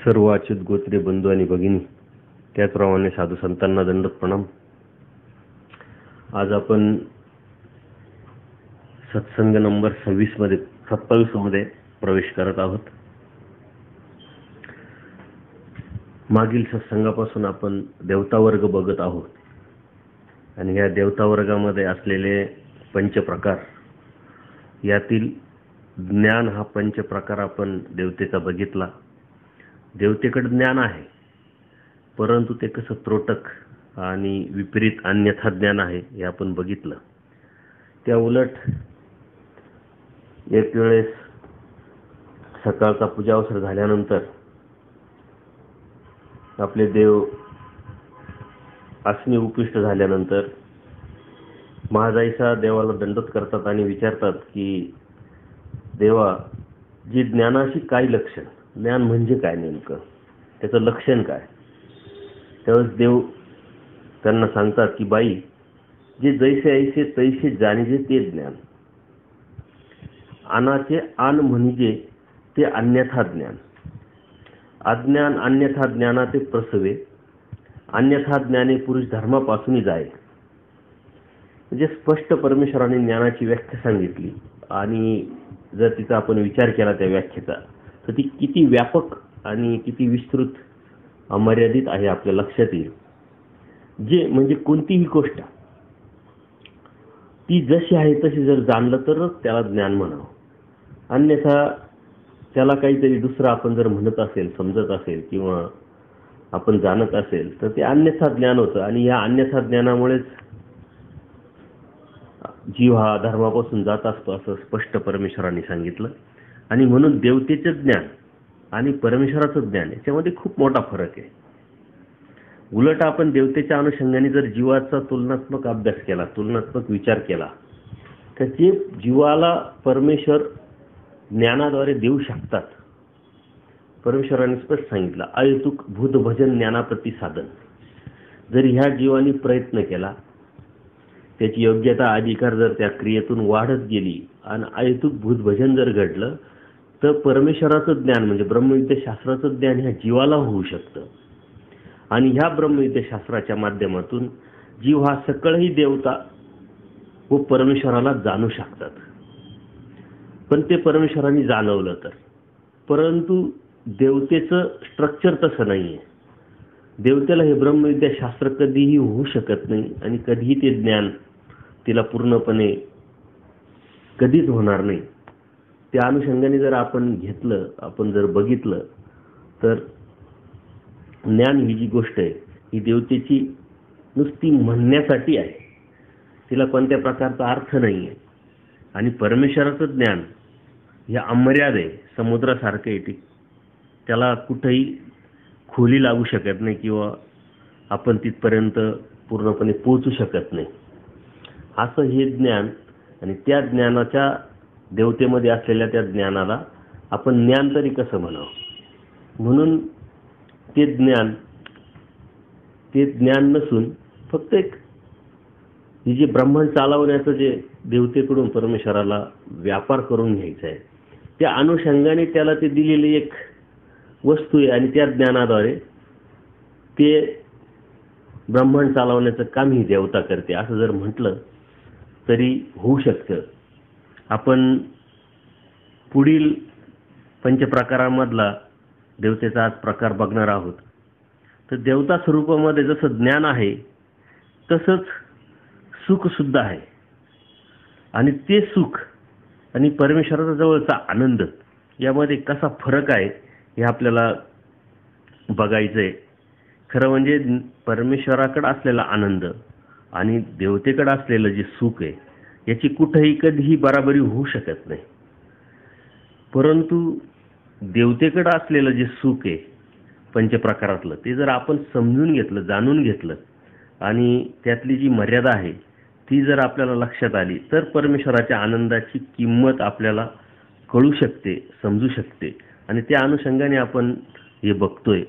सर्व अच्युत गोत्रे बंधू आणि भगिनी, त्याचप्रमाणे साधू संतांना दंडवत प्रणाम. आज आपण सत्संग नंबर 27 मध्ये प्रवेश करत आहोत. मागील सत्संगापासून आपण देवता वर्ग बघत आहोत आणि या देवता वर्गामध्ये असलेले पंचप्रकार, यातील ज्ञान हा पंचप्रकार आपण देवतेचा बघितला. देवतेकडे ज्ञान आहे, परंतु ते कसं त्रोटक आणि विपरीत अन्यथा ज्ञान आहे हे आपण बघितलं. त्या उलट एक वेळेस सकाळचा पूजा अवसर झाल्यानंतर आपले देव आसनी उपविष्ट झाल्यानंतर महाजाईसा देवाला दंडवत करतात आणि विचारतात की देवा, जी ज्ञानाशी काय लक्षण, ज्ञान म्हणजे काय, नेमकं त्याचं लक्षण काय. त्यावेळेस देव त्यांना सांगतात की बाई, जे जैसे ऐसे तैसे जाणीजे ते ज्ञान, आनाचे आन म्हणजे ते अन्यथा ज्ञान. अज्ञान अन्यथा ज्ञानाचे प्रसवे, अन्यथा ज्ञाने पुरुष धर्मापासून जाय. म्हणजे स्पष्ट परमेश्वराने ज्ञानाची व्याख्या सांगितली आणि जर तिचा आपण विचार केला त्या व्याख्येचा, तर ती किती व्यापक आणि किती विस्तृत अमर्यादित आहे आपल्या लक्षात येईल. जे म्हणजे कोणतीही गोष्ट ती जशी आहे तशी जर जाणलं तरच त्याला ज्ञान म्हणावं. अन्यथा त्याला काहीतरी दुसरं आपण जर म्हणत असेल, समजत असेल किंवा आपण जाणत असेल तर ते अन्यथा ज्ञान होतं आणि या अन्यथा ज्ञानामुळेच जीव हा धर्मापासून जात असतो असं स्पष्ट परमेश्वराने सांगितलं. आणि म्हणून देवतेचं ज्ञान आणि परमेश्वराचं ज्ञान याच्यामध्ये खूप मोठा फरक आहे. उलट आपण देवतेच्या अनुषंगाने जर जीवाचा तुलनात्मक अभ्यास केला, तुलनात्मक विचार केला, तर जे जीवाला परमेश्वर ज्ञानाद्वारे देऊ शकतात. परमेश्वराने स्पष्ट सांगितलं, अहेतुक भूत भजन ज्ञानाप्रती साधन. जर ह्या जीवाने प्रयत्न केला, त्याची योग्यता अधिकार जर त्या क्रियेतून वाढत गेली आणि अहेतुक भूत भजन जर घडलं, तर परमेश्वराचं ज्ञान म्हणजे ब्रह्मविद्याशास्त्राचं ज्ञान ह्या जीवाला होऊ शकतं. आणि ह्या ब्रह्मविद्याशास्त्राच्या माध्यमातून जीव हा सकळही देवता व परमेश्वराला जाणू शकतात. पण ते परमेश्वराने जाणवलं तर. परंतु देवतेचं स्ट्रक्चर तसं नाही आहे. देवतेला हे ब्रह्मविद्याशास्त्र कधीही होऊ शकत नाही आणि कधीही ते ज्ञान तिला पूर्णपणे कधीच होणार नाही. त्या अनुषंगाने जर आपण घेतलं, आपण जर बघितलं, तर ज्ञान ही जी गोष्ट आहे ही देवतेची नुसती म्हणण्यासाठी आहे, तिला कोणत्या प्रकारचा अर्थ नाही आहे. आणि परमेश्वराचं ज्ञान हे अमर्याद आहे, समुद्रासारखं आहे. त्याला कुठेही खोली लागू शकत नाही किंवा आपण तिथपर्यंत पूर्णपणे पोहोचू शकत नाही, असं हे ज्ञान. आणि त्या ज्ञानाच्या देवतेमध्ये असलेल्या त्या ज्ञानाला आपण ज्ञान तरी कसं म्हणावं. म्हणून ते ज्ञान नसून फक्त एक हे जे ब्रह्मांड चालवण्याचं जे देवतेकडून परमेश्वराला व्यापार करून घ्यायचा आहे, त्या अनुषंगाने त्याला ते दिलेली एक वस्तू आहे आणि त्या ज्ञानाद्वारे ते ब्रह्मांड चालवण्याचं काम ही देवता करते, असं जर म्हटलं तरी होऊ शकतं. आपण पुढील पंचप्रकारामधला देवतेचा आज प्रकार बघणार आहोत. तर देवता स्वरूपामध्ये जसं ज्ञान आहे तसंच सुख सुद्धा आहे. आणि ते सुख आणि परमेश्वराचा जवळचा आनंद यामध्ये कसा फरक आहे हे आपल्याला बघायचं आहे. खरं म्हणजे परमेश्वराकडे असलेला आनंद आणि देवतेकडे असलेलं जे सुख आहे याची कुठेही कधीही बराबरी होऊ शकत नाही. परंतु देवतेकडे असलेलं जे सुख आहे पंचप्रकारातलं, ते जर आपण समजून घेतलं, जाणून घेतलं आणि त्यातली जी मर्यादा आहे ती जर आपल्याला लक्षात आली, तर परमेश्वराच्या आनंदाची किंमत आपल्याला कळू शकते, समजू शकते. आणि त्या अनुषंगाने आपण हे बघतोय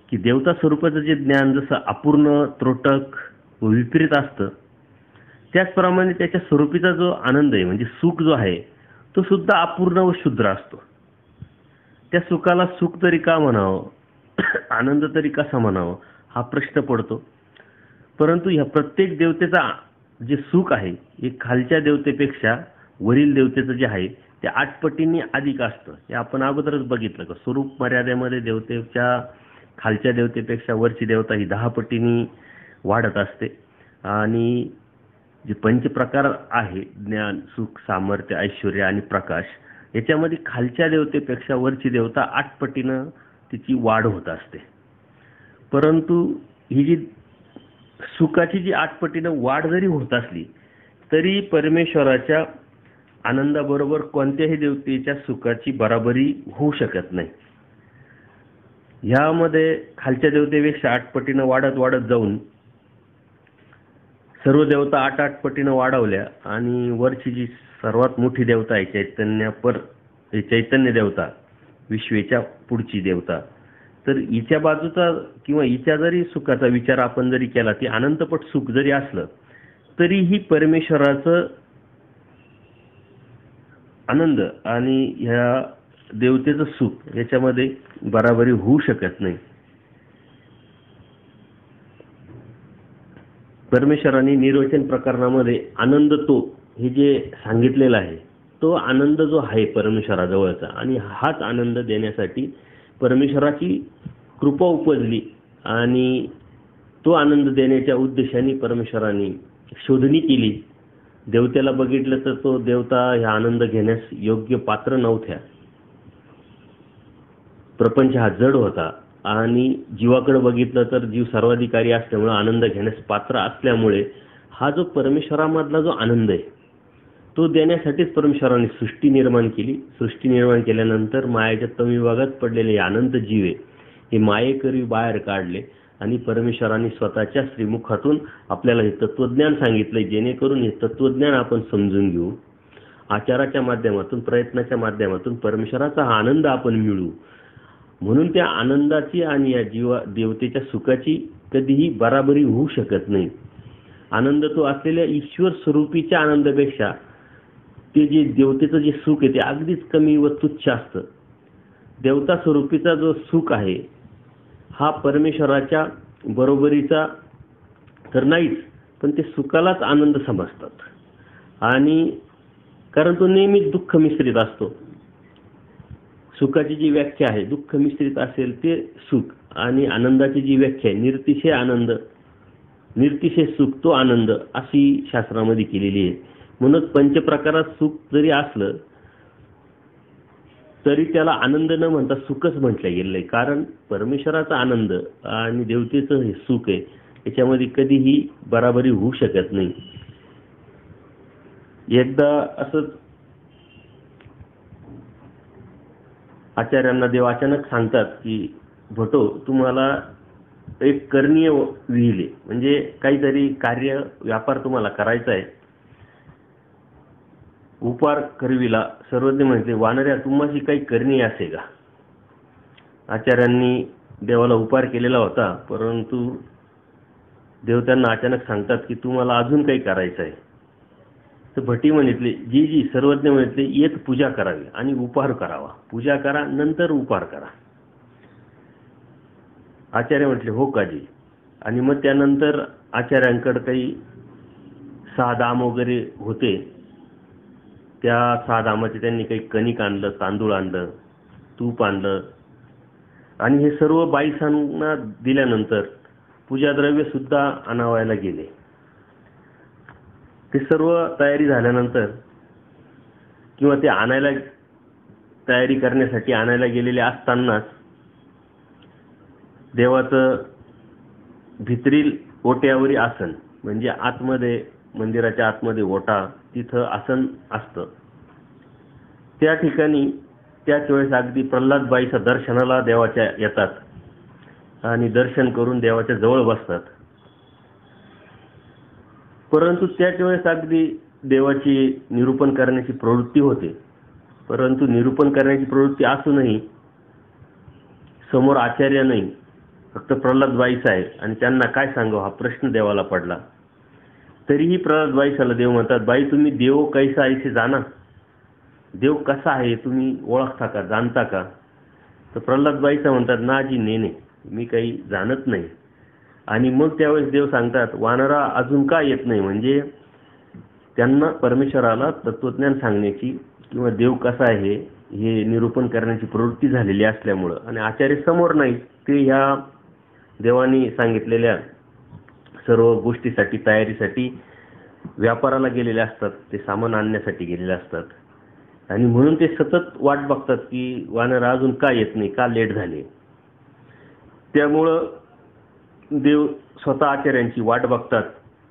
की देवता स्वरूपाचं जे ज्ञान जसं अपूर्ण, त्रोटक व विपरीत असतं, त्याचप्रमाणे त्याच्या स्वरूपीचा जो आनंद आहे म्हणजे सुख जो आहे तो सुद्धा अपूर्ण व क्षुद्र असतो. त्या सुखाला सुख तरी का म्हणावं, आनंद तरी कसा म्हणावं, हा प्रश्न पडतो. परंतु ह्या प्रत्येक देवतेचा जे सुख आहे हे खालच्या देवतेपेक्षा वरील देवतेचं जे आहे ते 8 पटींनी अधिक असतं. हे आपण अगोदरच बघितलं का स्वरूप मर्यादेमध्ये देवतेच्या खालच्या देवतेपेक्षा वरची देवता ही 10 पटींनी वाढत असते. आणि जे पंचप्रकार आहे ज्ञान, सुख, सामर्थ्य, ऐश्वर्य आणि प्रकाश, याच्यामध्ये खालच्या देवतेपेक्षा वरची देवता 8 पटीनं तिची वाढ होत असते. परंतु ही जी सुखाची जी 8 पटीनं वाढ जरी होत असली तरी परमेश्वराच्या आनंदाबरोबर कोणत्याही देवतेच्या सुखाची बराबरी होऊ शकत नाही. ह्यामध्ये खालच्या देवतेपेक्षा 8 पटीनं वाढत वाढत जाऊन सर्व देवता 8 पटीनं वाढवल्या आणि वरची जी सर्वात मोठी देवता आहे चैतन्य देवता, विश्वेच्या पुढची देवता, तर हिच्या बाजूचा किंवा हिच्या जरी सुखाचा विचार आपण जरी केला, ती अनंतपट सुख जरी असलं तरीही परमेश्वराचं आनंद आणि ह्या देवतेचं सुख याच्यामध्ये बराबरी होऊ शकत नाही. परमेश्वराने निर्वचन प्रकरणामध्ये आनंद तो हे जे सांगितलेलं आहे, तो आनंद जो आहे परमेश्वराजवळचा, आणि हाच आनंद देण्यासाठी परमेश्वराची कृपा उपजली आणि तो आनंद देण्याच्या उद्देशाने परमेश्वराने शोधणी केली. देवतेला बघितलं तर तो देवता ह्या आनंद घेण्यास योग्य पात्र नव्हत्या. प्रपंच हा जड होता आणि जीवाकडे बघितलं तर जीव सर्वाधिकारी असल्यामुळे आनंद घेण्यास पात्र असल्यामुळे हा जो परमेश्वरामधला जो आनंद आहे तो देण्यासाठीच परमेश्वराने सृष्टी निर्माण केली. सृष्टी निर्माण केल्यानंतर मायेच्या तमविभागात पडलेले अनंत जीवे हे मायेकरी बाहेर काढले आणि परमेश्वराने स्वतःच्या श्रीमुखातून आपल्याला हे तत्वज्ञान सांगितलंय, जेणेकरून हे तत्वज्ञान आपण समजून घेऊ, आचाराच्या माध्यमातून, प्रयत्नाच्या माध्यमातून परमेश्वराचा हा आनंद आपण मिळवू. म्हणून त्या आनंदाची आणि या देवतेच्या सुखाची कधीही बराबरी होऊ शकत नाही. आनंद तो असलेल्या ईश्वर स्वरूपीच्या आनंदापेक्षा ते जे देवतेचं जे सुख आहे ते अगदीच कमी व तुच्छ असतं. देवता स्वरूपीचा जो सुख आहे हा परमेश्वराच्या बरोबरीचा तर नाहीच, पण ते सुखालाच आनंद समजतात. आणि कारण तो नेहमीच दुःख मिश्रित असतो. सुखाची जी व्याख्या आहे दुःख मिश्रित असेल ते सुख, आणि आनंदाची जी व्याख्या आहे निर्तिशय आनंद, निर्तिशय सुख तो आनंद, अशी शास्त्रामध्ये केलेली आहे. म्हणून पंचप्रकारात सुख जरी असलं तरी त्याला आनंद न म्हणता सुखच म्हटलं गेलेलं आहे. कारण परमेश्वराचा आनंद आणि देवतेचं हे सुख आहे याच्यामध्ये कधीही बराबरी होऊ शकत नाही. एकदा असंच आचार्यांना देव अचानक सांगतात की भटो, तुम्हाला एक करणीय विहिले, म्हणजे काहीतरी कार्य व्यापार तुम्हाला करायचा आहे. उपार करविला. सर्वज्ञ म्हटले, वानऱ्या तुम्हाशी काही करणी असे का? आचार्यांनी देवाला उपार केलेला होता, परंतु देव त्यांना अचानक सांगतात की तुम्हाला अजून काही करायचं आहे. तर भटी म्हटले, जी जी. सर्वज्ञ म्हटले, येत पूजा करावी आणि उपहार करावा. पूजा करा नंतर उपहार करा. आचार्य म्हटले, हो का जी. आणि मग त्यानंतर आचार्यांकडे काही 6 दाम वगैरे होते. त्या 6 दामाचे त्यांनी काही कणिक आणलं, तांदूळ आणलं, तूप आणलं आणि हे सर्व बाईसांना दिल्यानंतर पूजाद्रव्य सुद्धा आणावायला गेले. ते सर्व तयारी झाल्यानंतर किंवा ते आणायला तयारी करण्यासाठी आणायला गेलेले असतानाच देवाचं भितरील ओट्यावरी आसन, म्हणजे आतमध्ये मंदिराच्या आतमध्ये ओटा, तिथं आसन असतं. त्या ठिकाणी त्याच वेळेस अगदी प्रल्हादबाईच्या दर्शनाला देवाच्या येतात आणि दर्शन करून देवाच्या जवळ बसतात. परंतु त्याच वेळेस अगदी देवाची निरूपण करण्याची प्रवृत्ती होते. परंतु निरूपण करण्याची प्रवृत्ती असूनही समोर आचार्य नाही, फक्त प्रल्हादबाईच आहे आणि त्यांना काय सांगावं हा प्रश्न देवाला पडला. तरीही प्रल्हादबाईसाला देव म्हणतात, बाई तुम्ही देव कैसा ऐसे जाना. देव कसा आहे तुम्ही ओळखता का, जाणता का? तर प्रल्हादबाईचा म्हणतात नाजी नेने, मी काही जाणत नाही. आणि मग त्यावेळेस देव सांगतात वानरा अजून का येत नाही, म्हणजे त्यांना परमेश्वराला तत्वज्ञान सांगण्याची किंवा देव कसा आहे हे निरूपण करण्याची प्रवृत्ती झालेली असल्यामुळं, आणि आचार्य समोर नाही, ते ह्या देवानी सांगितलेल्या सर्व गोष्टीसाठी तयारीसाठी व्यापाराला गेलेले असतात, ते सामान आणण्यासाठी गेलेले असतात. आणि म्हणून ते सतत वाट बघतात की वानर अजून का येत नाही, का लेट झाले. त्यामुळं देव स्वतः आचार्यांची वाट बघतात.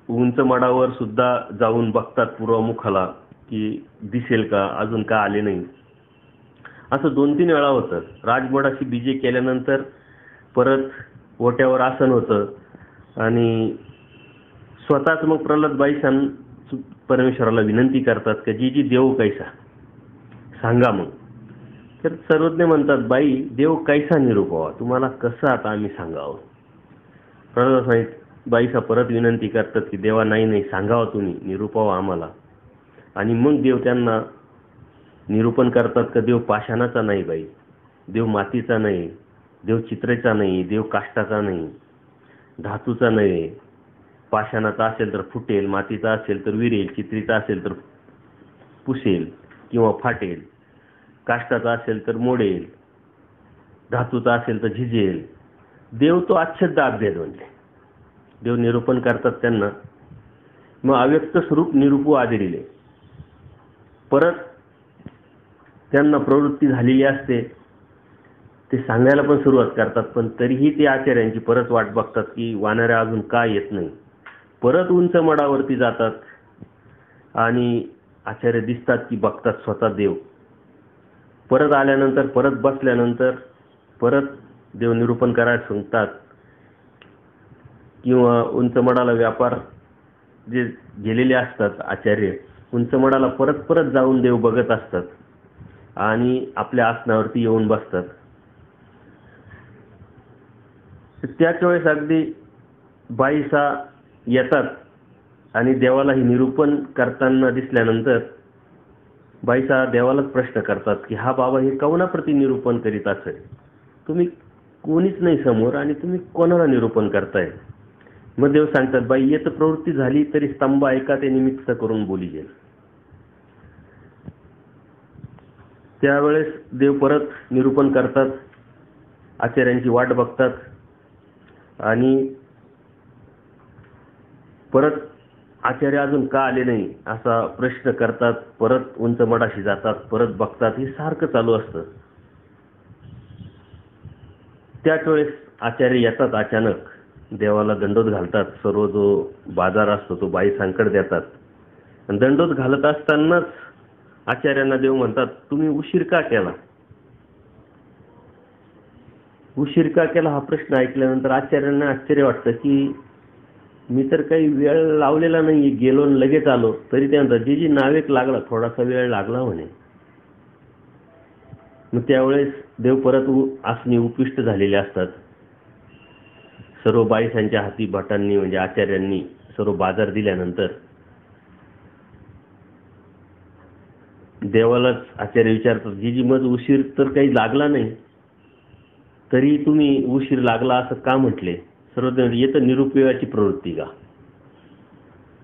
उंच मडावर सुद्धा जाऊन बघतात पूर्वमुखाला की दिसेल का, अजून का आले नाही. असं 2-3 वेळा होतं. राजमडाशी बीजे केल्यानंतर परत ओट्यावर आसन होतं आणि स्वतःच मग प्रल्हादबाई परमेश्वराला विनंती करतात की जी देव कैसा सांगा मग. तर सर्वज्ञ म्हणतात बाई देव कैसा निरूपावा, तुम्हाला कसं आता आम्ही सांगावं. प्रल्हादबाईसा परत विनंती करतात की देवा नाही सांगावं, तुम्ही निरूपावा आम्हाला. आणि मग देव त्यांना निरूपण करतात की देव पाषाणाचा नाही बाई, देव मातीचा नाही, देव चित्रेचा नाही, देव काष्टाचा नाही, धातूचा नाही. पाषाणाचा असेल तर फुटेल, मातीचा असेल तर विरेल, चित्रीचा असेल तर पुसेल किंवा फाटेल, काष्टाचा असेल तर मोडेल, धातूचा असेल तर झिजेल. देव तो अच्छेद अभेद म्हणजे देव निरूपण करतात त्यांना. मग अव्यक्त स्वरूप निरूपू आदिरिले. परत त्यांना प्रवृत्ती झालेली असते, ते सांगायला पण सुरुवात करतात, पण तरीही ते आचार्यांची परत वाट बघतात की वानऱ्या अजून का येत नाही. परत उंच मडावरती जातात आणि आचार्य दिसतात की बघतात स्वतः देव. परत आल्यानंतर परत बसल्यानंतर परत देव निरूपण करायला सांगतात किंवा उंच मडाला व्यापार जे गेलेले असतात आचार्य, उंच मडाला परत परत जाऊन देव बघत असतात आणि आपल्या आसनावरती येऊन बसतात. त्याच वेळेस अगदी बाईसा येतात आणि देवाला ही निरूपण करताना दिसल्यानंतर बाईसा देवालाच प्रश्न करतात की हा बाबा हे कवनाप्रती निरूपण करीत असेल, तुम्ही कोणीच नाही समोर आणि तुम्ही कोणाला निरूपण करताय. मग देव सांगतात बाई येत प्रवृत्ती झाली तरी स्तंभ ऐका ते निमित्त करून बोली गेल. त्यावेळेस देव परत निरूपण करतात, आचार्यांची वाट बघतात आणि परत आचार्य अजून का आले नाही असा प्रश्न करतात. परत उंच मडाशी जातात, परत बघतात, हे सारखं चालू असतं. त्याच वेळेस आचार्य येतात, अचानक देवाला दंडोत घालतात. सर्व जो बाजार असतो तो बाई संकट देतात. दंडोत घालत असतानाच आचार्यांना देव म्हणतात तुम्ही उशीर का केला. उशीर का केला हा प्रश्न ऐकल्यानंतर आचार्यांना आश्चर्य वाटतं की मी तर काही वेळ लावलेला नाही, गेलो लगेच आलो. तरी ते म्हणतात जी नावेक लागला, थोडासा वेळ लागला म्हणे. मग त्यावेळेस देव परत आसनी उपविष्ट झालेले असतात. सर्व बाईसांच्या हाती भटांनी म्हणजे आचार्यांनी सर्व बाजार दिल्यानंतर देवालाच आचार्य विचारतात जी मग उशीर तर काही लागला नाही, तरी तुम्ही उशीर लागला असं का म्हटले. सर्व येत निरुपयोगाची प्रवृत्ती का,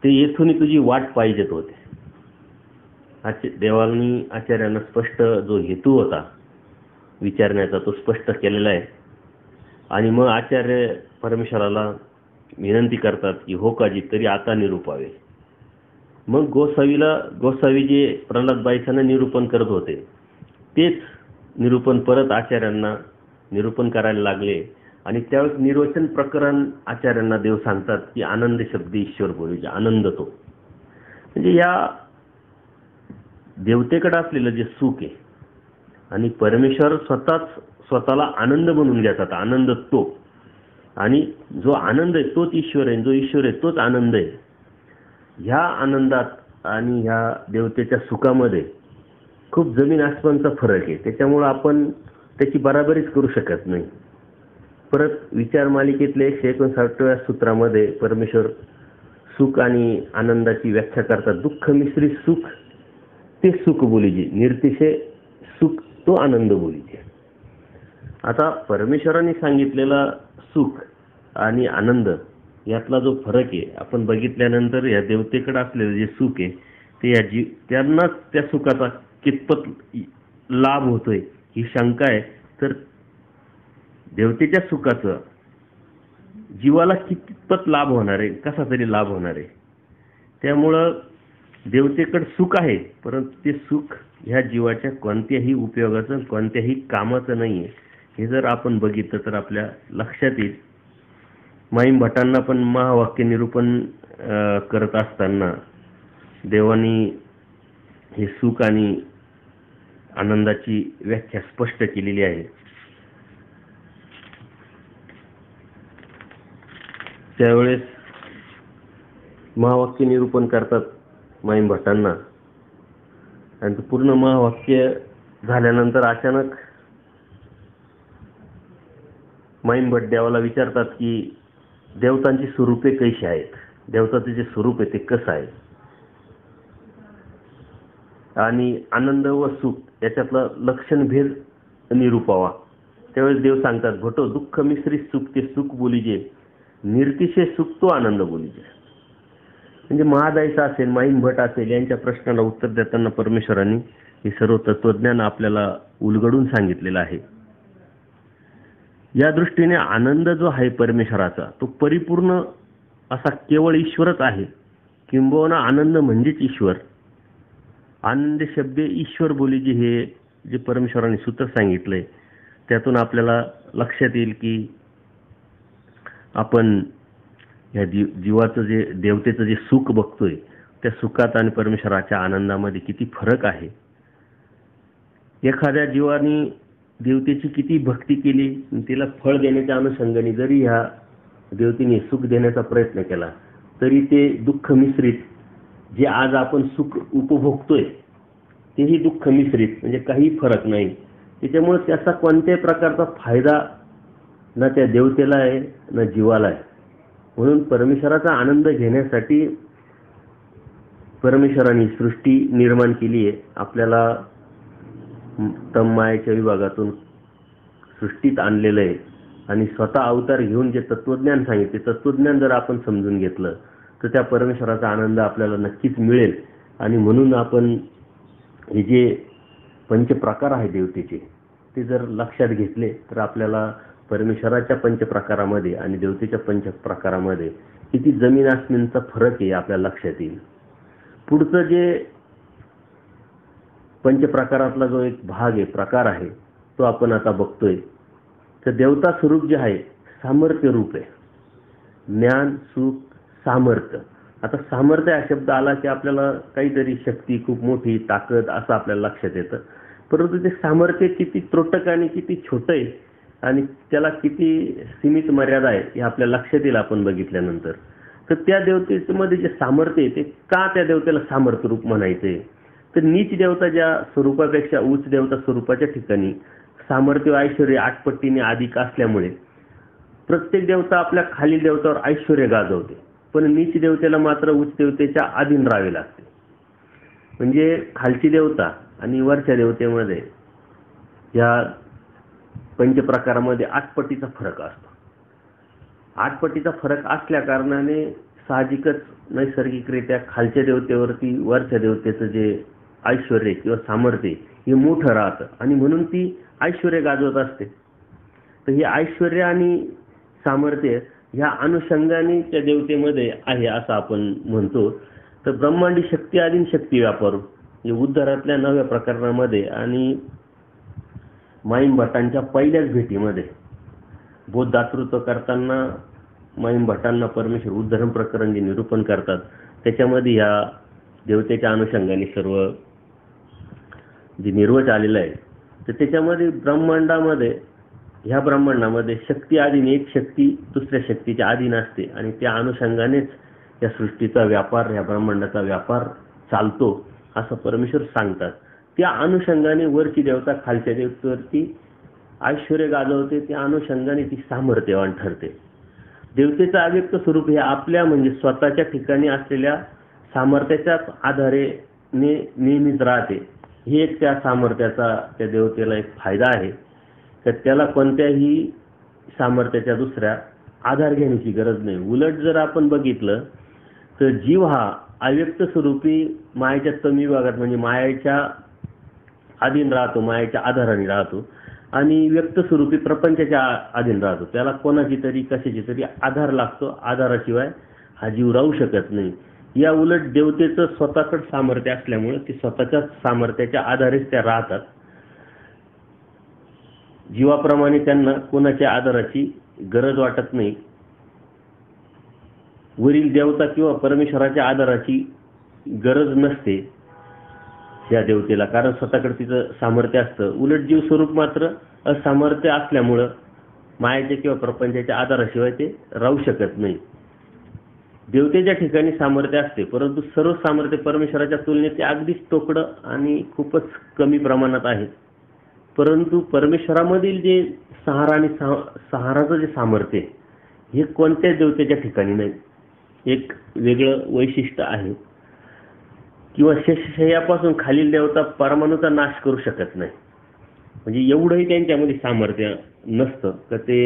ते येथून तुझी वाट पाहिजेत होते. देवानी आचार्यांना स्पष्ट जो हेतू होता विचारण्याचा तो स्पष्ट केलेला आहे. आणि मग आचार्य परमेश्वराला विनंती करतात की हो काजी तरी आता निरूपावे. मग गोसावी जे प्रल्हादबाईंना निरूपण करत होते तेच निरूपण परत आचार्यांना निरूपण करायला लागले. आणि त्यावेळेस निर्वचन प्रकरण आचार्यांना देव सांगतात की आनंद शब्द ईश्वर बोलू, आनंद तो म्हणजे या देवतेकडे असलेलं जे सुख आहे आणि परमेश्वर स्वतःला आनंद म्हणून घेतात. आनंद तो, आणि जो आनंद आहे तोच ईश्वर आहे, जो ईश्वर आहे तोच आनंद आहे. ह्या आनंदात आणि ह्या देवतेच्या सुखामध्ये खूप जमीन आसमानचा फरक आहे. त्याच्यामुळे आपण त्याची बराबरीच करू शकत नाही. परत विचार मालिकेतले 159व्या सूत्रामध्ये परमेश्वर सुख आणि आनंदाची व्याख्या करतात. दुःख मिश्रित सुख ते सुख बोलीजे, निर्तिशय सुख तो आनंद बोलीजे. आता परमेश्वरांनी सांगितलेला सुख आणि आनंद यातला जो फरक आहे आपण बघितल्यानंतर या देवतेकडे असलेलं जे सुख आहे ते त्यांनाच त्या सुखाचा कितपत लाभ होतोय ही शंका आहे. तर देवतेच्या सुखाचं जीवाला कितपत लाभ होणार आहे, कसा तरी लाभ होणार आहे. त्यामुळं देवतेकडे सुख आहे, परंतु ते सुख ह्या जीवाच्या कोणत्याही उपयोगाचं कोणत्याही कामाचं नाहीये. हे जर आपण बघितलं तर आपल्या लक्षात येईल. माईम भटांना पण महावाक्य निरूपण करत असताना देवानी हे सुख आणि आनंदाची व्याख्या स्पष्ट केलेली आहे. त्यावेळेस महावाक्य निरूपण करतात माईम भटांना, आणि पूर्ण महावाक्य झाल्यानंतर अचानक माईम भट देवाला विचारतात की देवतांची स्वरूपे कशी आहेत, देवताचे जे स्वरूप आहे ते कसं आहे, आणि आनंद व सुख याच्यातला लक्षणभेद निरूपावा. त्यावेळेस देव सांगतात, भटो दुःख मिश्रित सुख ते सुख बोलीजे, निर्तिशय सुख तो आनंद बोलीजे. म्हणजे महादायसा असेल, माईम भट असेल, यांच्या प्रश्नाला उत्तर देताना परमेश्वरांनी हे सर्व तत्वज्ञान आपल्याला उलगडून सांगितलेलं आहे. या दृष्टीने आनंद जो आहे परमेश्वराचा तो परिपूर्ण असा केवळ ईश्वरच आहे, किंबहुना आनंद म्हणजेच ईश्वर. आनंद शब्दे ईश्वर बोलीजी हे जे परमेश्वरांनी सूत्र सांगितलंय त्यातून आपल्याला लक्षात येईल की आपण या जीवाचं जे देवतेचं जे सुख बघतोय त्या सुखात आणि परमेश्वराच्या आनंदामध्ये किती फरक आहे. एखाद्या जीवाने देवतेची किती भक्ती केली, तिला फळ देण्याच्या अनुषंगाने जरी ह्या देवतेने सुख देण्याचा प्रयत्न केला तरी ते दुःख मिश्रित जे आज आपण सुख उपभोगतोय तेही दुःख मिश्रित, म्हणजे काही फरक नाही. त्याच्यामुळे त्याचा कोणत्याही प्रकारचा फायदा ना त्या देवतेला आहे ना जीवाला आहे. म्हणून परमेश्वराचा आनंद घेण्यासाठी परमेश्वराने सृष्टी निर्माण केली आहे. आपल्याला तन्मायेच्या विभागातून सृष्टीत आणलेलं आहे आणि स्वतः अवतार घेऊन जे तत्वज्ञान सांगितले, तत्वज्ञान जर आपण समजून घेतलं तर त्या परमेश्वराचा आनंद आपल्याला नक्कीच मिळेल. आणि म्हणून आपण हे जे पंचप्रकार आहे देवतेचे ते जर लक्षात घेतले तर आपल्याला परमेश्वराच्या पंचप्रकारामध्ये आणि देवतेच्या पंचप्रकारामध्ये किती जमीन आसमानचा फरक आहे आपल्याला लक्षात येईल. पुढचं जे पंचप्रकारातला जो एक भाग आहे, प्रकार आहे, तो आपण आता बघतोय. तर देवता स्वरूप जे आहे सामर्थ्य रूप आहे, ज्ञान सुख सामर्थ्य. आता सामर्थ्य हा शब्द आला की आपल्याला काहीतरी शक्ती, खूप मोठी ताकद असं आपल्याला लक्षात येतं. परंतु ते सामर्थ्य किती त्रोटक आणि किती छोटं आहे आणि त्याला किती सीमित मर्यादा आहे हे आपल्या लक्षात येईल आपण बघितल्यानंतर. तर त्या देवतेमध्ये जे सामर्थ्य आहे ते का त्या देवतेला सामर्थ्य रूप म्हणायचंय, तर नीच देवता ज्या स्वरूपापेक्षा उच्च देवता स्वरूपाच्या ठिकाणी सामर्थ्य ऐश्वर्य आठपट्टीने अधिक असल्यामुळे प्रत्येक देवता आपल्या खालील देवतावर ऐश्वर्य गाजवते, पण नीच देवतेला मात्र उच्च देवतेच्या अधीन राहावे लागते. म्हणजे खालची देवता आणि वरच्या देवतेमध्ये या पंचप्रकारामध्ये आठपट्टीचा फरक असतो. आठपट्टीचा फरक असल्या कारणाने साहजिकच नैसर्गिकरित्या खालच्या देवतेवरती वरच्या देवतेचं जे ऐश्वर्य किंवा सामर्थ्य हे मोठं राहतं आणि म्हणून ती ऐश्वर्य गाजवत असते. तर हे ऐश्वर्य आणि सामर्थ्य ह्या अनुषंगाने त्या देवतेमध्ये आहे असं आपण म्हणतो. तर ब्रह्मांडी शक्ती आधीन शक्ती व्यापार हे उद्धारातल्या 9व्या प्रकरणामध्ये आणि माईम भटांच्या पहिल्याच भेटीमध्ये बोधदातृत्व करताना माईम भटांना परमेश्वर उद्धरण प्रकरण जे निरूपण करतात त्याच्यामध्ये या देवतेच्या अनुषंगाने सर्व जे निर्वच आलेलं आहे. तर त्याच्यामध्ये ह्या ब्रह्मांडामध्ये शक्ती अधीन एक शक्ती दुसऱ्या शक्तीच्या अधीन असते आणि त्या अनुषंगानेच या सृष्टीचा व्यापार, या ब्रह्मांडाचा व्यापार चालतो असं परमेश्वर सांगतात. त्या अनुषंगाने वरची देवता खालच्या देवतेवरती ऐश्वर्य गाजवते, त्या अनुषंगाने ती सामर्थ्यवान ठरते. देवतेचं अव्यक्त स्वरूप हे आपल्या म्हणजे स्वतःच्या ठिकाणी असलेल्या सामर्थ्याच्याच आधारे नेहमीच राहते. हे एक त्या सामर्थ्याचा त्या देवतेला एक फायदा आहे तर त्याला कोणत्याही सामर्थ्याच्या दुसऱ्या आधार घेण्याची गरज नाही. उलट जर आपण बघितलं तर जीव हा अव्यक्त स्वरूपी मायेच्या तमी विभागात म्हणजे मायेच्या अधीन राहतो, मायेच्या आधाराने राहतो आणि व्यक्त स्वरूपी प्रपंचाच्या अधीन राहतो. त्याला कोणाची तरी कशाची तरी आधार लागतो. आधाराशिवाय हा जीव राहू शकत नाही. या उलट देवतेचं स्वतःकडे सामर्थ्य असल्यामुळे ते स्वतःच्या सामर्थ्याच्या आधारेच त्या राहतात. जीवाप्रमाणे त्यांना कोणाच्या आधाराची गरज वाटत नाही. वरील देवता किंवा परमेश्वराच्या आधाराची गरज नसते या देवतेला, कारण स्वतःकडे तिचं सामर्थ्य असतं. उलट जीव स्वरूप मात्र असामर्थ्य असल्यामुळं मायाच्या किंवा प्रपंचाच्या आधाराशिवाय ते राहू शकत नाही. देवतेच्या ठिकाणी सामर्थ्य असते, परंतु सर्व सामर्थ्य परमेश्वराच्या तुलनेत ते अगदीच तोकडं आणि खूपच कमी प्रमाणात आहे. परंतु परमेश्वरामधील जे सहारा आणि सहाराचं जे सामर्थ्य हे कोणत्याच देवतेच्या ठिकाणी नाही. एक वेगळं वैशिष्ट्य आहे. किंवा शेषशय्यापासून खालील देवता परमाणूचा नाश करू शकत नाही. म्हणजे एवढंही त्यांच्यामध्ये सामर्थ्य नसतं का ते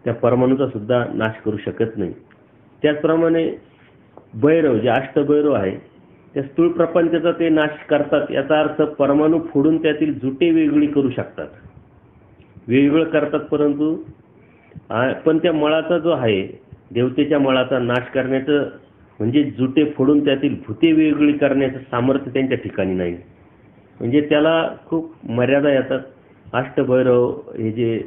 त्या परमाणूचा सुद्धा नाश करू शकत नाही. त्याचप्रमाणे भैरव जे अष्टभैरव आहे त्या स्थूल प्रपंचाचा ते नाश करतात. याचा अर्थ परमाणू फोडून त्यातील जुटे वेगळी करू शकतात, वेगवेगळं करतात. परंतु पण त्या मळाचा जो आहे देवतेच्या मळाचा नाश करण्याचं म्हणजे जुटे फोडून त्यातील भूते वेगळी करण्याचं सामर्थ्य त्यांच्या ठिकाणी नाही. म्हणजे त्याला खूप मर्यादा येतात. अष्टभैरव हे जे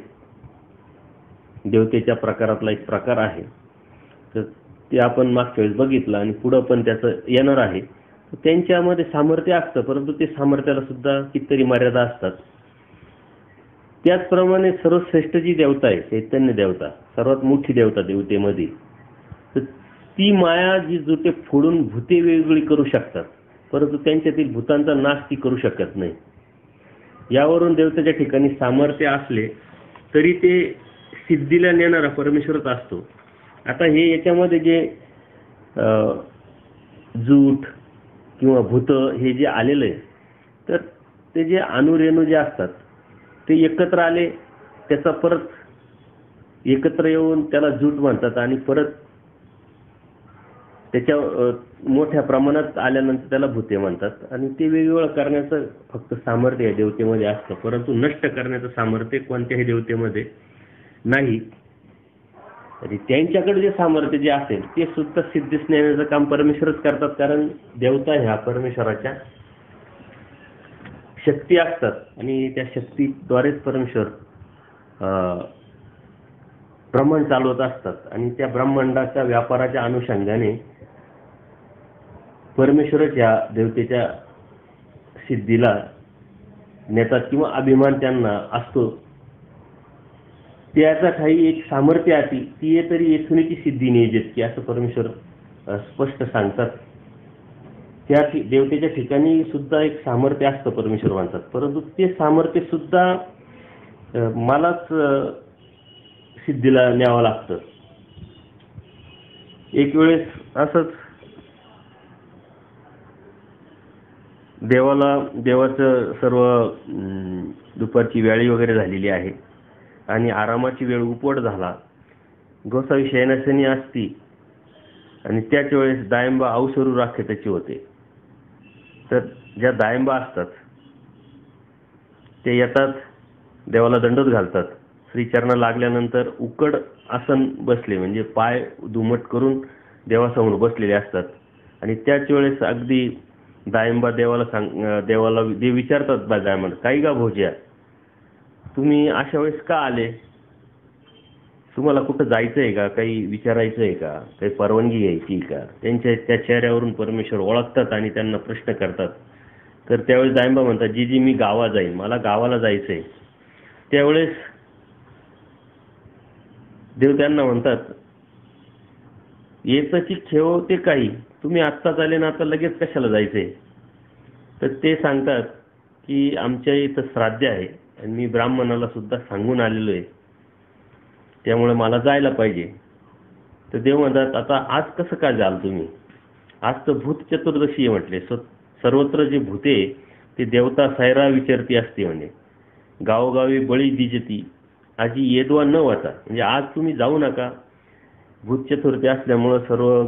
देवतेच्या प्रकारातला एक प्रकार आहे तर ते आपण मागच्या वेळेस बघितलं आणि पुढं पण त्याचं येणार आहे. त्यांच्यामध्ये सामर्थ्य असतं, परंतु ते सामर्थ्याला सुद्धा कितीतरी मर्यादा असतात. त्याचप्रमाणे सर्वश्रेष्ठ जी देवता आहे चैतन्य देवता, सर्वात मोठी देवता देवतेमध्ये, तर ती माया जी जुटे फोडून भूते वेगळी करू शकतात, परंतु त्यांच्यातील भूतांचा नाश ती करू शकत नाही. यावरून देवतेच्या ठिकाणी सामर्थ्य असले तरी ते सिद्धीला नेणारा परमेश्वरच असतो. आता हे याच्यामध्ये जे जूट किंवा भूत हे जे आलेलं आहे तर ते जे अणुरेणू जे असतात ते एकत्र आले, त्याचा परत एकत्र येऊन त्याला जूट म्हणतात आणि परत त्याच्या मोठ्या प्रमाणात आल्यानंतर त्याला भूते म्हणतात. आणि ते वेगवेगळं करण्याचं फक्त सामर्थ्य या देवतेमध्ये असतं, परंतु नष्ट करण्याचं सामर्थ्य कोणत्याही देवतेमध्ये नाही. आणि त्यांच्याकडे जे सामर्थ्य जे असेल ते सुद्धा सिद्धीस नेण्याचं काम परमेश्वरच करतात, कारण देवता ह्या परमेश्वराच्या शक्ती असतात आणि त्या शक्तीद्वारेच परमेश्वर ब्रह्मांड चालवत असतात. आणि त्या ब्रह्मांडाच्या व्यापाराच्या अनुषंगाने परमेश्वरच या देवतेच्या सिद्धीला नेतात किंवा अभिमान त्यांना असतो. त्याचा काही एक सामर्थ्य आहे ती तरी येथूनची सिद्धी नियोजित की असं परमेश्वर स्पष्ट सांगतात. त्या देवतेच्या ठिकाणी सुद्धा एक सामर्थ्य असतं परमेश्वर म्हणतात, परंतु ते सामर्थ्य सुद्धा मलाच सिद्धीला न्यावं लागतं. एक वेळेस असंच देवाचं सर्व दुपारची वेळी वगैरे झालेली आहे आणि आरामाची वेळ उपवट झाला. गोसावी शयनासनी असती आणि त्याच वेळेस दायंबा अवसरू राखे त्याची होते. तर ज्या दायंबा असतात ते येतात, देवाला दंडोत घालतात. श्रीचरणा लागल्यानंतर उकड आसन बसले म्हणजे पाय दुमट करून देवासमोर बसलेले असतात. आणि त्याच वेळेस अगदी दायंबा देवाला देव विचारतात बा दायंबाला, काही का भोज्या तुम्ही अशा वेळेस का आले, तुम्हाला कुठं जायचं आहे का, काही विचारायचं आहे का, काही परवानगी घ्यायची का. त्यांच्या त्या चेहऱ्यावरून परमेश्वर ओळखतात आणि त्यांना प्रश्न करतात. तर त्यावेळेस दायंबा म्हणतात जी मी गावा जाईन, मला गावाला जायचं आहे. त्यावेळेस देव त्यांना म्हणतात येतची ठेव ते काही, तुम्ही आत्ताच आले ना, आता लगेच कशाला जायचंय. तर ते सांगतात की आमच्या इथं श्राद्ध आहे आणि मी ब्राह्मणाला सुद्धा सांगून आलेलो आहे, त्यामुळे मला जायला पाहिजे. तर देव म्हणतात आता आज कसं काय जाल तुम्ही, आज तर भूत चतुर्दशी आहे म्हटले. सर्वत्र जे भूते ते देवता सैरा विचरती असते म्हणे. गावोगावी बळी दिजती आजी येदवा न वाचा. म्हणजे आज तुम्ही जाऊ नका. भूत चतुर्थी असल्यामुळं सर्व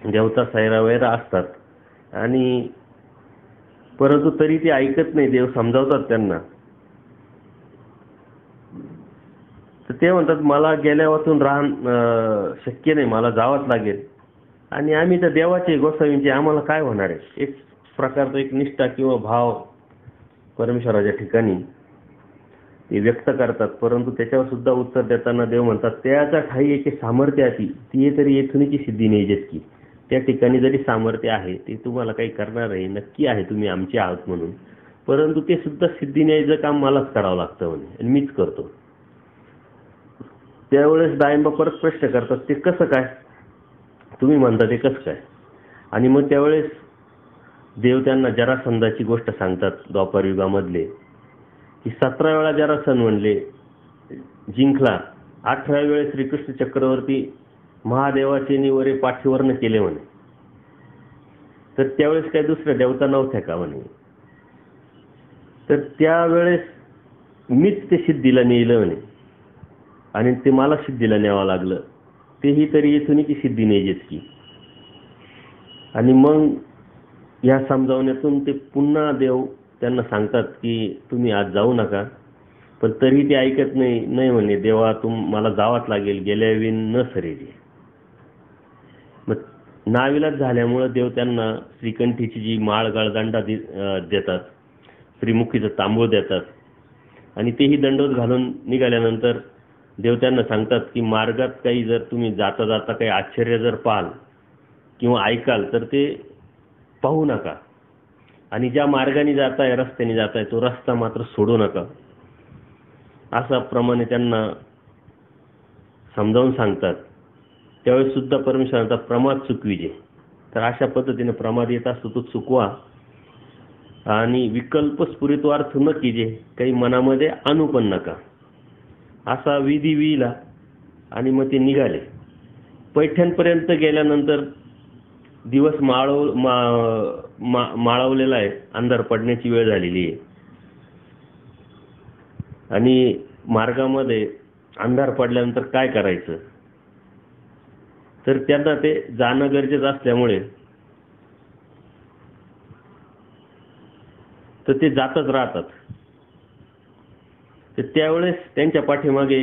देवता सैरावैरा असतात आणि परंतु तरी ते ऐकत नाही. देव समजावतात त्यांना. तर ते म्हणतात मला गेल्या वाचून शक्य नाही, मला जावंच लागेल. आणि आम्ही तर देवाचे गोसावींचे, आम्हाला काय होणार आहे. एक प्रकारचा एक निष्ठा किंवा भाव परमेश्वराच्या ठिकाणी ते व्यक्त करतात. परंतु त्याच्यावर सुद्धा उत्तर देताना देव म्हणतात त्याच्या ठाई एक सामर्थ्य आहे ती तरी येथुनीची सिद्धी नाही की त्या ठिकाणी जरी सामर्थ्य आहे ते तुम्हाला काही करणार आहे, नक्की आहे तुम्ही आमचे आहात म्हणून, परंतु ते सुद्धा सिद्धी न्यायचं काम मलाच करावं लागतं म्हणे आणि मीच करतो. त्यावेळेस डाळिंबा परत प्रश्न करतात ते कसं काय, तुम्ही म्हणता ते कसं काय. आणि मग त्यावेळेस देव त्यांना जरासंधाची गोष्ट सांगतात द्वापर युगामधले, की 17 वेळा जरासंध म्हणले जिंकला, 18व्या वेळेस श्रीकृष्ण चक्रवर्ती महादेवाचे निवरे पाठीवरनं केले म्हणे. तर त्यावेळेस काही दुसऱ्या देवता नव्हत्या का म्हणे. तर त्यावेळेस मीच ते सिद्धीला नेलं म्हणे आणि ते मला सिद्धीला न्यावं लागलं, तेही तरी येथुनीची सिद्धी न्यायचीच की. आणि मग या समजावण्यातून ते पुन्हा देव त्यांना सांगतात की तुम्ही आज जाऊ नका. पण तरी ते ऐकत नाही म्हणे देवा मला जावंच लागेल, गेल्याविन न सरेली. मग नाविलाज झाल्यामुळं देव त्यांना श्रीकंठीची जी माळ गळदंडा देतात, श्रीमुखीचं तांबूळ देतात आणि तेही दंडोत घालून निघाल्यानंतर देव त्यांना सांगतात की मार्गात काही जर तुम्ही जाता जाता काही आश्चर्य जर पाहाल किंवा ऐकाल तर ते पाहू नका आणि ज्या मार्गाने जाताय रस्त्याने जाताय तो रस्ता मात्र सोडू नका, असा प्रमाणे त्यांना समजावून सांगतात. त्यावेळेस सुद्धा परमेश्वराचा प्रमाद चुकविजे. तर अशा पद्धतीने प्रमाद येत असतो तो चुकवा आणि विकल्प स्फुरित्वार्थ न कीजे, काही मनामध्ये आणू पण नका, असा विधी विला. आणि मग ते निघाले. पैठणपर्यंत गेल्यानंतर दिवस माळवलेला आहे, अंधार पडण्याची वेळ झालेली आहे आणि मार्गामध्ये अंधार पडल्यानंतर काय करायचं, तर त्यांना ते जाणं गरजेचं असल्यामुळे तर ते जातच राहतात. तर त्यावेळेस त्यांच्या पाठीमागे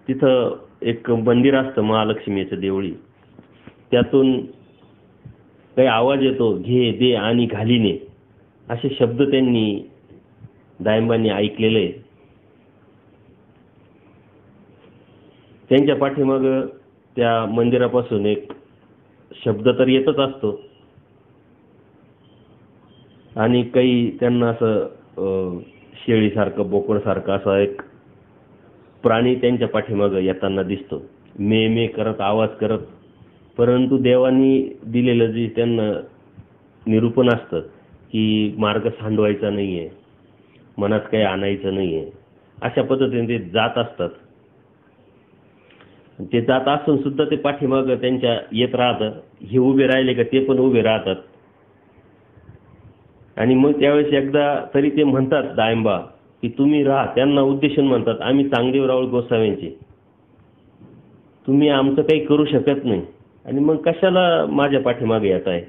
तिथं एक मंदिर असतं महालक्ष्मीचं देवळी, त्यातून काही आवाज येतो, घे दे आणि घालीने असे शब्द त्यांनी डाळिंबांनी ऐकलेले. त्यांच्या पाठीमाग त्या मंदिरापासून एक शब्द तर येतच असतो आणि काही त्यांना असं शेळीसारखं बोकडसारखं असा एक प्राणी त्यांच्या पाठीमाग येताना दिसतो, मे मे करत आवाज करत. परंतु देवानी दिलेलं जे त्यांना निरूपण असतं की मार्ग सांडवायचा नाहीये, मनात काही आणायचं नाहीये, अशा पद्धतीने ते जात असतात. ते जात असून सुद्धा ते पाठीमाग त्यांच्या येत राहतं. हे उभे राहिले का ते पण उभे राहतात. आणि मग त्यावेळेस एकदा तरी ते म्हणतात डाळिंबा की तुम्ही राहा, त्यांना उद्देशून म्हणतात आम्ही चांगदेव राऊळ गोसाव्यांचे, तुम्ही आमचं काही करू शकत नाही आणि मग कशाला माझ्या पाठीमागे येत आहे,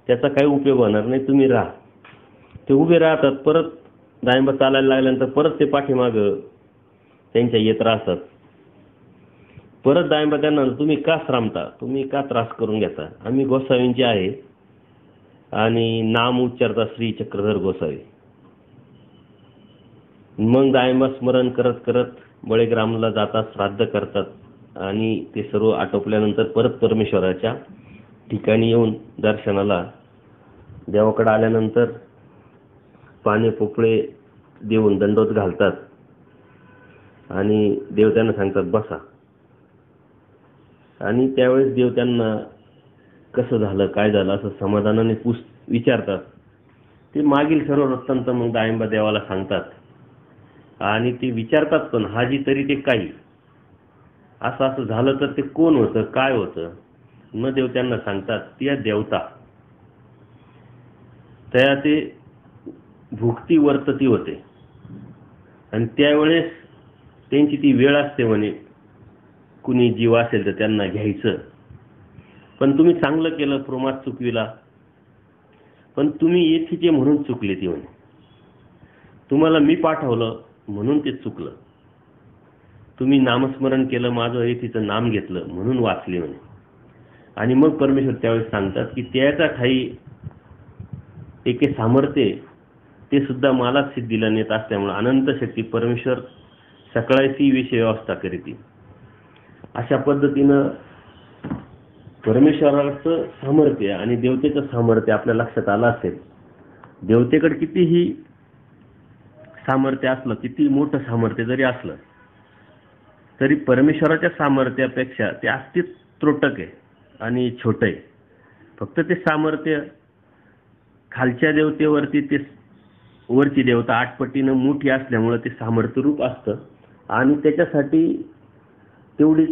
त्याचा काही उपयोग होणार नाही, तुम्ही राहा. ते उभे राहतात. परत डाळिंबा चालायला लागल्यानंतर परत ते पाठीमाग त्यांच्या येत राहतात. परत डाळिंबा त्यांना तुम्ही का श्रामता, तुम्ही का त्रास करून घेता, आम्ही गोसावींचे आहे आणि नाम उच्चारता श्री चक्रधर गोसावी. मग डाळिंबा स्मरण करत करत बळीग्रामला जातात, श्राद्ध करतात आणि ते सर्व आटोपल्यानंतर परत परमेश्वराच्या ठिकाणी येऊन दर्शनाला देवाकडे आल्यानंतर पाने पोपळे देऊन दंडोत घालतात आणि देव त्यांना सांगतात बसा. आणि त्यावेळेस देव त्यांना कसं झालं काय झालं असं समाधानाने विचारतात. ते मागील सर्व वृत्तांत मग डाळिंबा देवाला सांगतात आणि ते विचारतात पण हाजी तरी ते काही असं असं झालं तर ते कोण होतं काय होतं. न देव त्यांना सांगतात त्या देवता त्या ते भुकती वर्तती होते आणि त्यावेळेस त्यांची ती वेळ असते म्हणे, कुणी जीव असेल तर त्यांना घ्यायचं, पण तुम्ही चांगलं केलं, प्रमाद चुकविला, पण तुम्ही येथीचे म्हणून चुकले. ती म्हणे तुम्हाला मी पाठवलं म्हणून ते चुकलं, तुम्ही नामस्मरण केलं, माझं येथीचं नाम घेतलं म्हणून वाचले म्हणे. आणि मग परमेश्वर त्यावेळेस सांगतात की त्याच्या ठाई एके सामर्थ्य ते सुद्धा मलाच सिद्धीला नेत असल्यामुळे अनंत शक्ती परमेश्वर सकाळची विषय व्यवस्था करीती. अशा पद्धतीनं परमेश्वराचं सामर्थ्य आणि देवतेचं सामर्थ्य आपल्या लक्षात आलं असेल. देवतेकडे कितीही सामर्थ्य असलं, किती मोठं सामर्थ्य जरी असलं, तरी परमेश्वराच्या सामर्थ्यापेक्षा ते अति त्रोटक आहे आणि छोटं आहे. फक्त ते सामर्थ्य खालच्या देवतेवरती, ते वरची देवता 8 पटीनं मोठी असल्यामुळे ते सामर्थ्य रूप असतं आणि त्याच्यासाठी तेवढी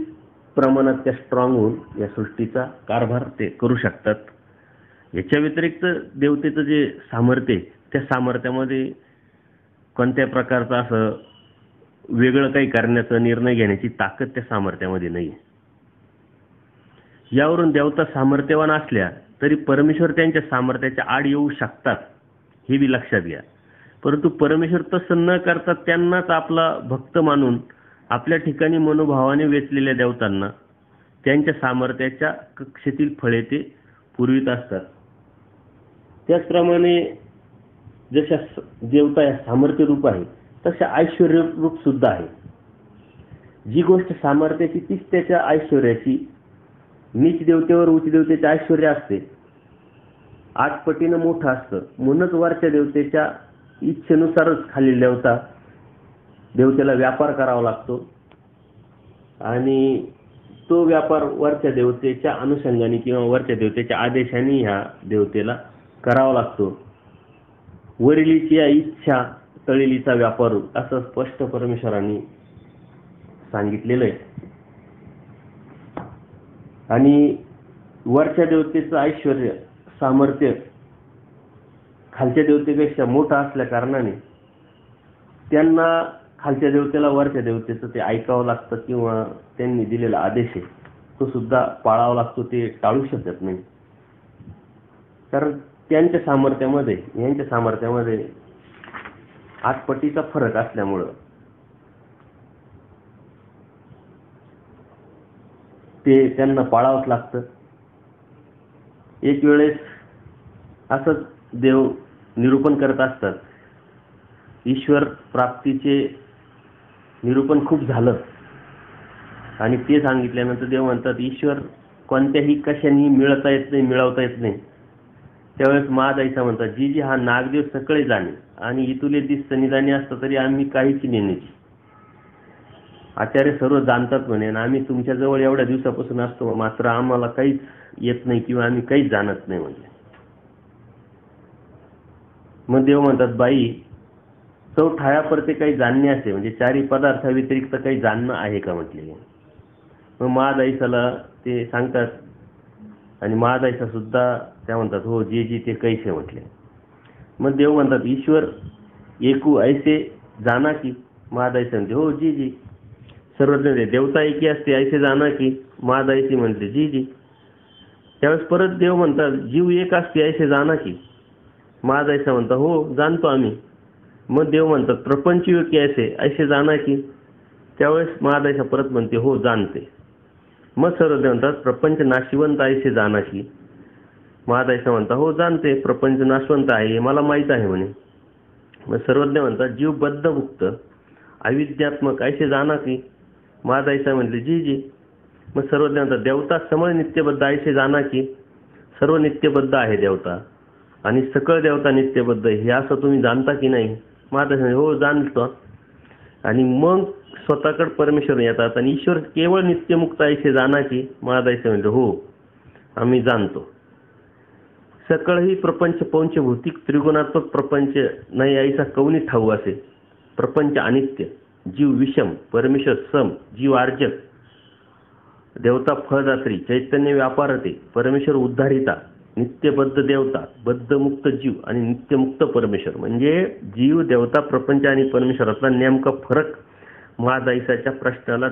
प्रमाणात त्या स्ट्रॉंग होऊन या सृष्टीचा कारभार ते करू शकतात. याच्या व्यतिरिक्त देवतेचं जे सामर्थ्य आहे, त्या सामर्थ्यामध्ये कोणत्या प्रकारचं असं वेगळं काही करण्याचा, निर्णय घेण्याची ताकद त्या सामर्थ्यामध्ये नाही. यावरून देवता सामर्थ्यवान असल्या तरी परमेश्वर त्यांच्या सामर्थ्याच्या आड येऊ शकतात, हे बी लक्षात घ्या. परंतु परमेश्वर तसं न करता त्यांनाच आपला भक्त मानून आपल्या ठिकाणी मनोभावाने वेचलेल्या देवतांना त्यांच्या सामर्थ्याच्या कक्षेतील फळे ते पुरवित असतात. त्याचप्रमाणे जशा देवता या सामर्थ्य रूप आहे, तशा ऐश्वर्य रूप सुद्धा आहे. जी गोष्ट सामर्थ्याची तीच त्याच्या ऐश्वर्याची. नीच देवतेवर उच्च देवतेचे ऐश्वर्य असते, 8 पटीनं मोठं असतं. म्हणूनच वरच्या देवतेच्या इच्छेनुसारच खालील देवतेला व्यापार करावा लागतो आणि तो व्यापार वरच्या देवतेच्या अनुषंगाने किंवा वरच्या देवतेच्या आदेशाने ह्या देवतेला करावा लागतो. वरिलीची या इच्छा तळिलीचा व्यापार, असं स्पष्ट परमेश्वरांनी सांगितलेलं आहे. आणि वरच्या देवतेचं ऐश्वर्य, सामर्थ्य खालच्या देवतेपेक्षा मोठं असल्या कारणाने त्यांना खालच्या देवतेला वरच्या देवतेचं ते ऐकावं लागतं किंवा त्यांनी दिलेला आदेश आहे तो सुद्धा पाळावा लागतो. ते टाळू शकत नाही, कारण त्यांच्या सामर्थ्यामध्ये यांच्या सामर्थ्यामध्ये 8 पटीचा फरक असल्यामुळं ते त्यांना पाळावंच लागतं. एक वेळेस असंच देव निरूपण करत असतात. ईश्वर प्राप्तीचे निरूपण खूप झालं आणि ते सांगितल्यानंतर देव म्हणतात, ईश्वर कोणत्याही कशाने मिळवता येत नाही. त्यावेळेस महादाईचा म्हणतात, जी जी हा नागदेव सकळे जाणे आणि इतुले दिस निदानी असतं तरी आम्ही काहीच नेण्याची. आचार्य सर्व जाणतात म्हणे, आणि आम्ही तुमच्याजवळ एवढ्या दिवसापासून असतो, मात्र आम्हाला काहीच येत नाही किंवा आम्ही काहीच जाणत नाही म्हणजे. मग देव म्हणतात, बाई चौठायापरते काही जाणणे असे म्हणजे 4 पदार्थाव्यतिरिक्त काही जाणणं आहे का म्हटले. मग महादाईसाला ते सांगतात आणि महादाईसा सुद्धा त्या म्हणतात, हो जे जी ते कैसे म्हटले. मग देव म्हणतात, ईश्वर एकू ऐसे जाना की. महादाईसा म्हणते, हो जी जी. सर्वज्ञ देवता एकी असते ऐसे जाना की. महादाईसी म्हणते, जी जी. त्यावेळेस परत देव म्हणतात, जीव एक असते ऐसे जाना की. महादाईसा म्हणतात, हो जाणतो आम्ही. मग देव म्हणतात, प्रपंच की ऐसे जाना की. त्यावेळेस महादाईसा परत म्हणते, हो जाणते. मग सर्वज्ञ म्हणतात, प्रपंच नाशिवंत ऐसे जाना की. महादाईसा म्हणतात, हो जाणते, प्रपंच नाशवंत आहे हे मला माहीत आहे म्हणे. मग सर्वज्ञ म्हणतात, जीव बद्ध मुक्त अविद्यात्मक ऐसे जाना की. महादाईसा म्हणते, जी जी. मग सर्वज्ञ म्हणतात, देवता समळ नित्यबद्ध ऐसे जाना की. सर्व नित्यबद्ध आहे देवता आणि सकळ देवता नित्यबद्ध हे असं तुम्ही जाणता की नाही. महादाईसा म्हणते, हो जाणतो. आणि मग स्वतःकडे परमेश्वर येतात आणि ईश्वर केवळ नित्यमुक्त ऐसे जाना की. महादाईसा म्हणते, हो आम्ही जाणतो. सकळ ही प्रपंच पंचभौतिक त्रिगुणात्मक प्रपंच नाही ऐसा कवनी ठाऊ असे. प्रपंच अनित्य, जीव विषम, परमेश्वर सम, जीव आर्जक, देवता फळदात्री, चैतन्य व्यापारते, परमेश्वर उद्धारिता, नित्यबद्ध देवता, बद्धमुक्त जीव आणि नित्यमुक्त परमेश्वर. म्हणजे जीव, देवता, प्रपंच आणि परमेश्वरातला नेमका फरक महादाईसाच्या प्रश्नाला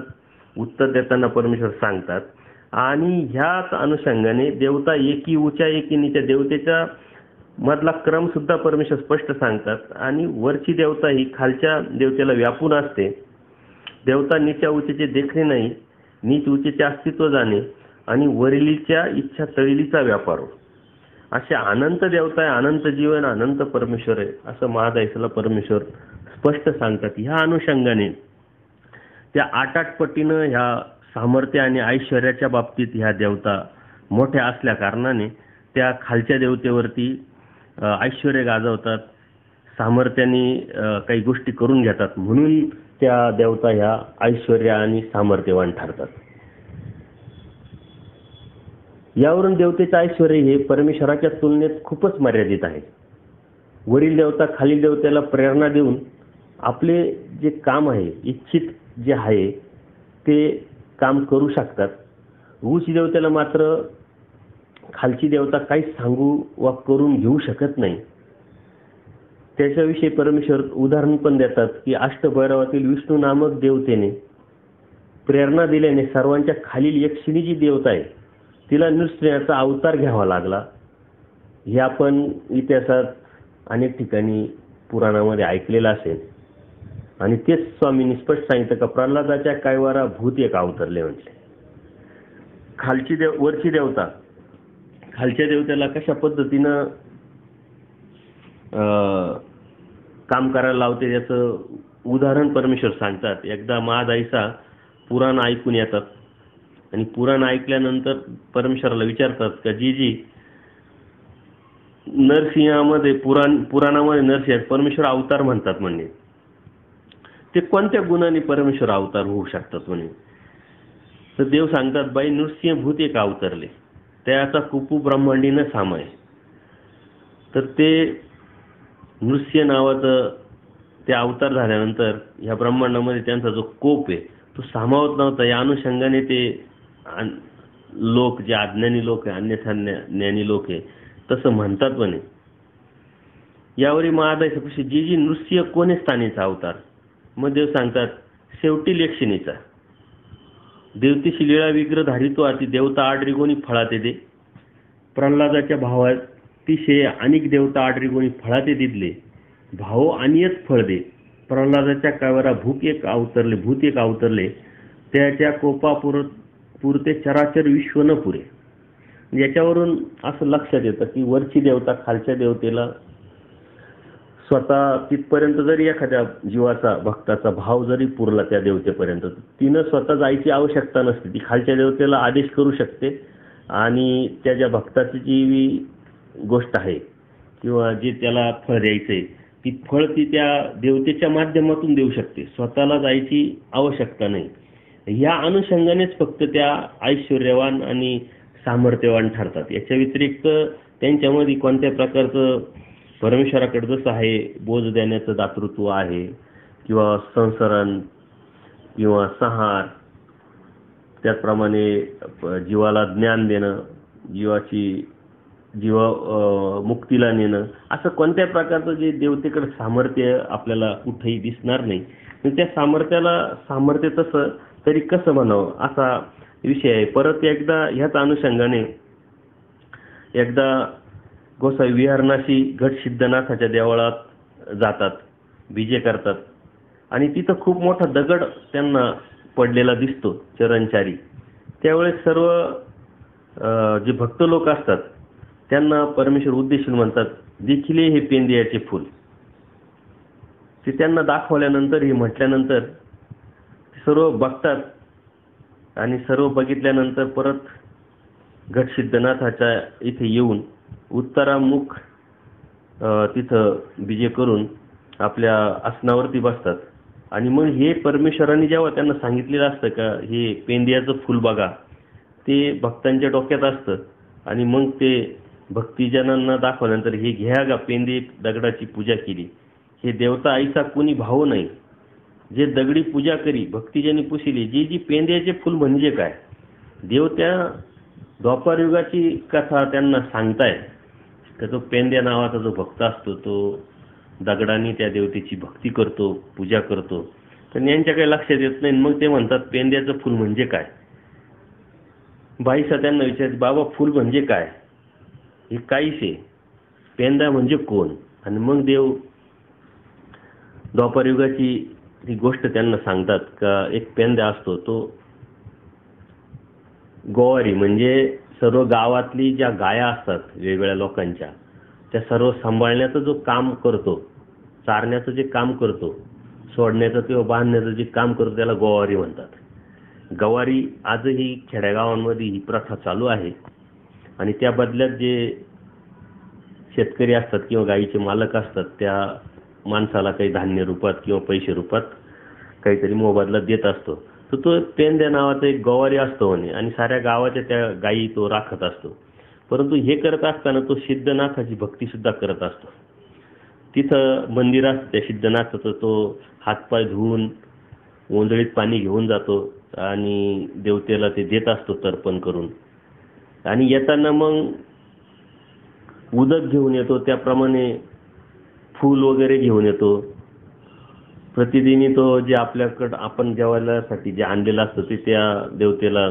उत्तर देताना परमेश्वर सांगतात. आणि ह्याच अनुषंगाने देवता एकी उच्या एकी नीच्या देवतेच्या मधला क्रम सुद्धा परमेश्वर स्पष्ट सांगतात. आणि वरची देवता ही खालच्या देवतेला व्यापून असते. देवता नीच्या उचेचे देखणे नाही, नीच उचेचे अस्तित्व जाणे आणि वरिलीच्या इच्छा तळिलीचा व्यापार. असे अनंत देवता आहे, अनंत जीवन, अनंत परमेश्वर आहे असं महादाईसाला परमेश्वर स्पष्ट सांगतात. ह्या अनुषंगाने त्या आठ पटीनं ह्या सामर्थ्य आणि ऐश्वर्याच्या बाबतीत ह्या देवता मोठ्या असल्या कारणाने त्या खालच्या देवतेवरती ऐश्वर्य गाजवतात, सामर्थ्याने काही गोष्टी करून घेतात, म्हणून त्या देवता ह्या ऐश्वर्य आणि सामर्थ्यवान ठरतात. यावरून देवतेचे ऐश्वर्य हे परमेश्वराच्या तुलनेत खूपच मर्यादित आहे. वरील देवता खालील देवतेला प्रेरणा देऊन आपले जे काम आहे, इच्छित जे आहे ते काम करू शकतात. उच्च देवतेला मात्र खालची देवता काहीच सांगू वा करून घेऊ शकत नाही. त्याच्याविषयी परमेश्वर उदाहरण पण देतात की अष्टभैरवातील विष्णू नामक देवतेने प्रेरणा दिल्याने सर्वांच्या खालील यक्षिणी जी देवता आहे तिला नृसिंहाचा अवतार घ्यावा लागला. हे आपण इतिहासात अनेक ठिकाणी पुराणामध्ये ऐकलेलं असेल. आणि तेच स्वामींनी स्पष्ट सांगितलं का प्रल्हादाच्या कायवारा भूत एक अवतरले म्हटले. वरची देवता खालच्या देवतेला कशा पद्धतीनं काम करायला लावते याचं उदाहरण परमेश्वर सांगतात. एकदा महादाईसा पुराण ऐकून येतात आणि पुराण ऐकल्यानंतर परमेश्वराला विचारतात का जी नरसिंहामध्ये पुराणामध्ये नरसिंह परमेश्वर अवतार म्हणतात म्हणे, ते कोणत्या गुणाने परमेश्वर अवतार होऊ शकतात म्हणे. तर देव सांगतात बाई नृसिंह भूत एक अवतरले, त्याचा कुपू ब्रह्मांडीनं साम आहे. तर ते नृसिंह नावाचं ते अवतार झाल्यानंतर ह्या ब्रह्मांडामध्ये त्यांचा जो कोप आहे तो सामावत नव्हता. या अनुषंगाने ते लोक जे अज्ञानी लोक आहे, अन्यथा ज्ञानी लोक आहे तसं म्हणतात म्हणे. यावरी महादाईसापाशी जी नृसिंह कोणी स्थानीचा अवतार. मग देव सांगतात शेवटी यक्षिणीचा. देवतेशी लीळा विग्रह धारितो अति देवता आडरिगोनी फळाते दे. प्रल्हादाच्या भावातिशय अनेक देवता आडरिगोनी फळाते दिदले. भाव अनियत फळ दे. प्रल्हादाच्या कावरा भूत एक अवतरले त्याच्या कोपापुरते चराचर विश्व न पुरे. याच्यावरून असं लक्षात येतं की वरची देवता खालच्या देवतेला स्वतः तिथपर्यंत जरी एखाद्या जीवाचा भक्ताचा भाव जरी पुरला त्या देवतेपर्यंत तिनं स्वतः जायची आवश्यकता नसते. ती खालच्या देवतेला आदेश करू शकते आणि त्याच्या भक्ताची जी गोष्ट आहे किंवा जे त्याला फळ द्यायचंय ती फळ ती त्या देवतेच्या माध्यमातून देऊ शकते. स्वतःला जायची आवश्यकता नाही. या अनुषंगानेच फक्त त्या ऐश्वर्यवान आणि सामर्थ्यवान ठरतात. याच्या व्यतिरिक्त त्यांच्यामध्ये कोणत्या प्रकारचं परमेश्वराकडे जसं आहे बोध देण्याचं दातृत्व आहे किंवा संसरण किंवा संहार, त्याचप्रमाणे जीवाला ज्ञान देणं, मुक्तीला नेणं, असं कोणत्या प्रकारचं जे देवतेकडे सामर्थ्य आपल्याला कुठेही दिसणार नाही. त्या सामर्थ्य तसं तरी कसं म्हणावं असा विषय आहे. परत एकदा ह्याच अनुषंगाने एकदा गोसाई विहारनाशी गट सिद्धनाथाच्या देवळात जातात, विजय करतात आणि तिथं खूप मोठा दगड त्यांना पडलेला दिसतो चरणचारी. त्यावेळेस सर्व जे भक्त लोक असतात त्यांना परमेश्वर उद्देशून म्हणतात देखील हे पेंदियाचे फूल. ते त्यांना दाखवल्यानंतर हे म्हटल्यानंतर सर्व बघतात आणि सर्व बघितल्यानंतर परत गट सिद्धनाथाच्या इथे येऊन उत्तरामुख तिथं विजय करून आपल्या आसनावरती बसतात. आणि मग हे परमेश्वरांनी जेव्हा त्यांना सांगितलेलं असतं का हे पेंदियाचं फूल बघा, ते भक्तांच्या डोक्यात असतं आणि मग ते भक्तिजनांना दाखवल्यानंतर हे घ्या गा पेंदी दगडाची पूजा केली. हे देवता आईसा कोणी भाव नाही, जे दगडी पूजा करी भक्तिजनी पुसिली. जी पेंद्याचे फूल म्हणजे काय, देव त्या द्वापार युगाची कथा त्यांना सांगताय तर तो पेंद्या नावाचा जो भक्त असतो तो दगडाने त्या देवतेची भक्ती करतो, पूजा करतो. पण यांच्या काही लक्षात येत नाही. मग ते म्हणतात पेंद्याचं फुल म्हणजे काय. बाईसा त्यांना विचारते, बाबा फुल म्हणजे काय, हे काहीच आहे, पेंदा म्हणजे कोण. आणि मग देव द्वापार युगाची ही गोष्ट त्यांना सांगतात का एक पेंदा असतो तो गोवारी म्हणजे सर्व गावातली ज्या गाया असतात वेगवेगळ्या लोकांच्या त्या सर्व सांभाळण्याचं जो काम करतो, चारण्याचं जे काम करतो, सोडण्याचं किंवा बांधण्याचं जे काम करतो त्याला गोवारी म्हणतात. गवारी आजही खेड्यागावांमध्ये ही प्रथा चालू आहे. आणि त्या बदल्यात जे शेतकरी असतात किंवा गायीचे मालक असतात त्या माणसाला काही धान्य रूपात किंवा पैसे रूपात काहीतरी मोबदला देत असतो. तर तो पेंद्या नावाचा एक गवारी असतो म्हणे आणि साऱ्या गावाच्या त्या गायी तो राखत असतो. परंतु हे करत असताना तो सिद्धनाथाची भक्ती सुद्धा करत असतो. तिथं मंदिर असतं त्या सिद्धनाथाचं, तो हातपाय धुवून ओंजळीत पाणी घेऊन जातो आणि देवतेला ते देत असतो तर्पण करून. आणि येताना मग उदक घेऊन येतो, त्याप्रमाणे फूल वगैरे घेऊन येतो. प्रतिदिनी तो जे आपल्याकडं आपण जेवायलासाठी जे आणलेलं असतं ते त्या देवतेला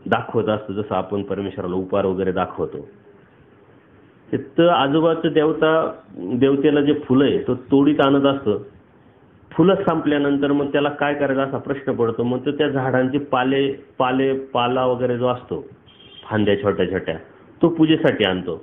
दाखवत असतो, जसं आपण परमेश्वराला उपहार वगैरे दाखवतो. तर आजूबाजूचं देवतेला जे फुलं आहे तो तोडीत आणत असतो. फुलं संपल्यानंतर मग त्याला काय करायचं असा प्रश्न पडतो. मग तो त्या झाडांचे पाला वगैरे जो असतो, फांद्या छोट्या छोट्या, तो पूजेसाठी आणतो.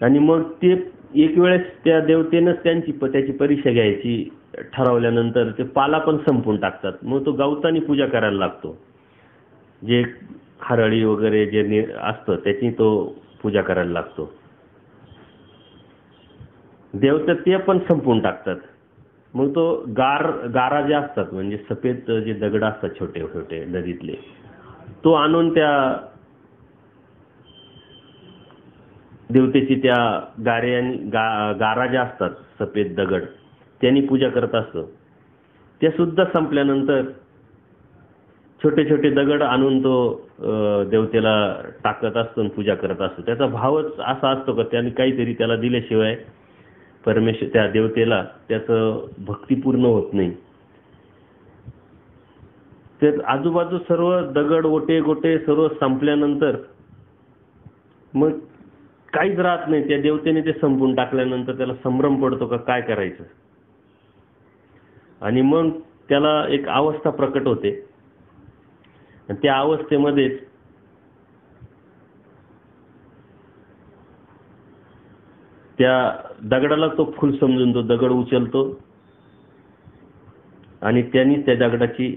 आणि मग ते एक वेळेस त्या देवतेनंच त्याची परीक्षा घ्यायची ठरवल्यानंतर ते पाला पण संपून टाकतात. मग तो गवतानी पूजा करायला लागतो. जे हरळी वगैरे जे असतं त्याची तो पूजा करायला लागतो. देवता ते पण संपून टाकतात. मग तो गारा जे असतात म्हणजे सफेद जे दगड असतात छोटे छोटे नदीतले, तो आणून त्या देवतेची त्या गारा ज्या असतात सफेद दगड त्यांनी पूजा करत असतो. ते सुद्धा संपल्यानंतर छोटे छोटे दगड आणून तो देवतेला टाकत असतो आणि पूजा करत असतो. त्याचा भावच असा असतो का त्याने काहीतरी त्याला दिल्याशिवाय परमेश्वर त्या देवतेला त्याचं भक्ती पूर्ण होत नाही. तर आजूबाजू सर्व दगड ओटे गोटे सर्व संपल्यानंतर मग काहीच राहत नाही. त्या देवतेने ते संपून टाकल्यानंतर त्याला संभ्रम पडतो का काय करायचं. आणि मग त्याला एक अवस्था प्रकट होते. आणि त्या अवस्थेमध्येच त्या दगडाला तो फुल समजून तो दगड उचलतो आणि त्यांनीच त्या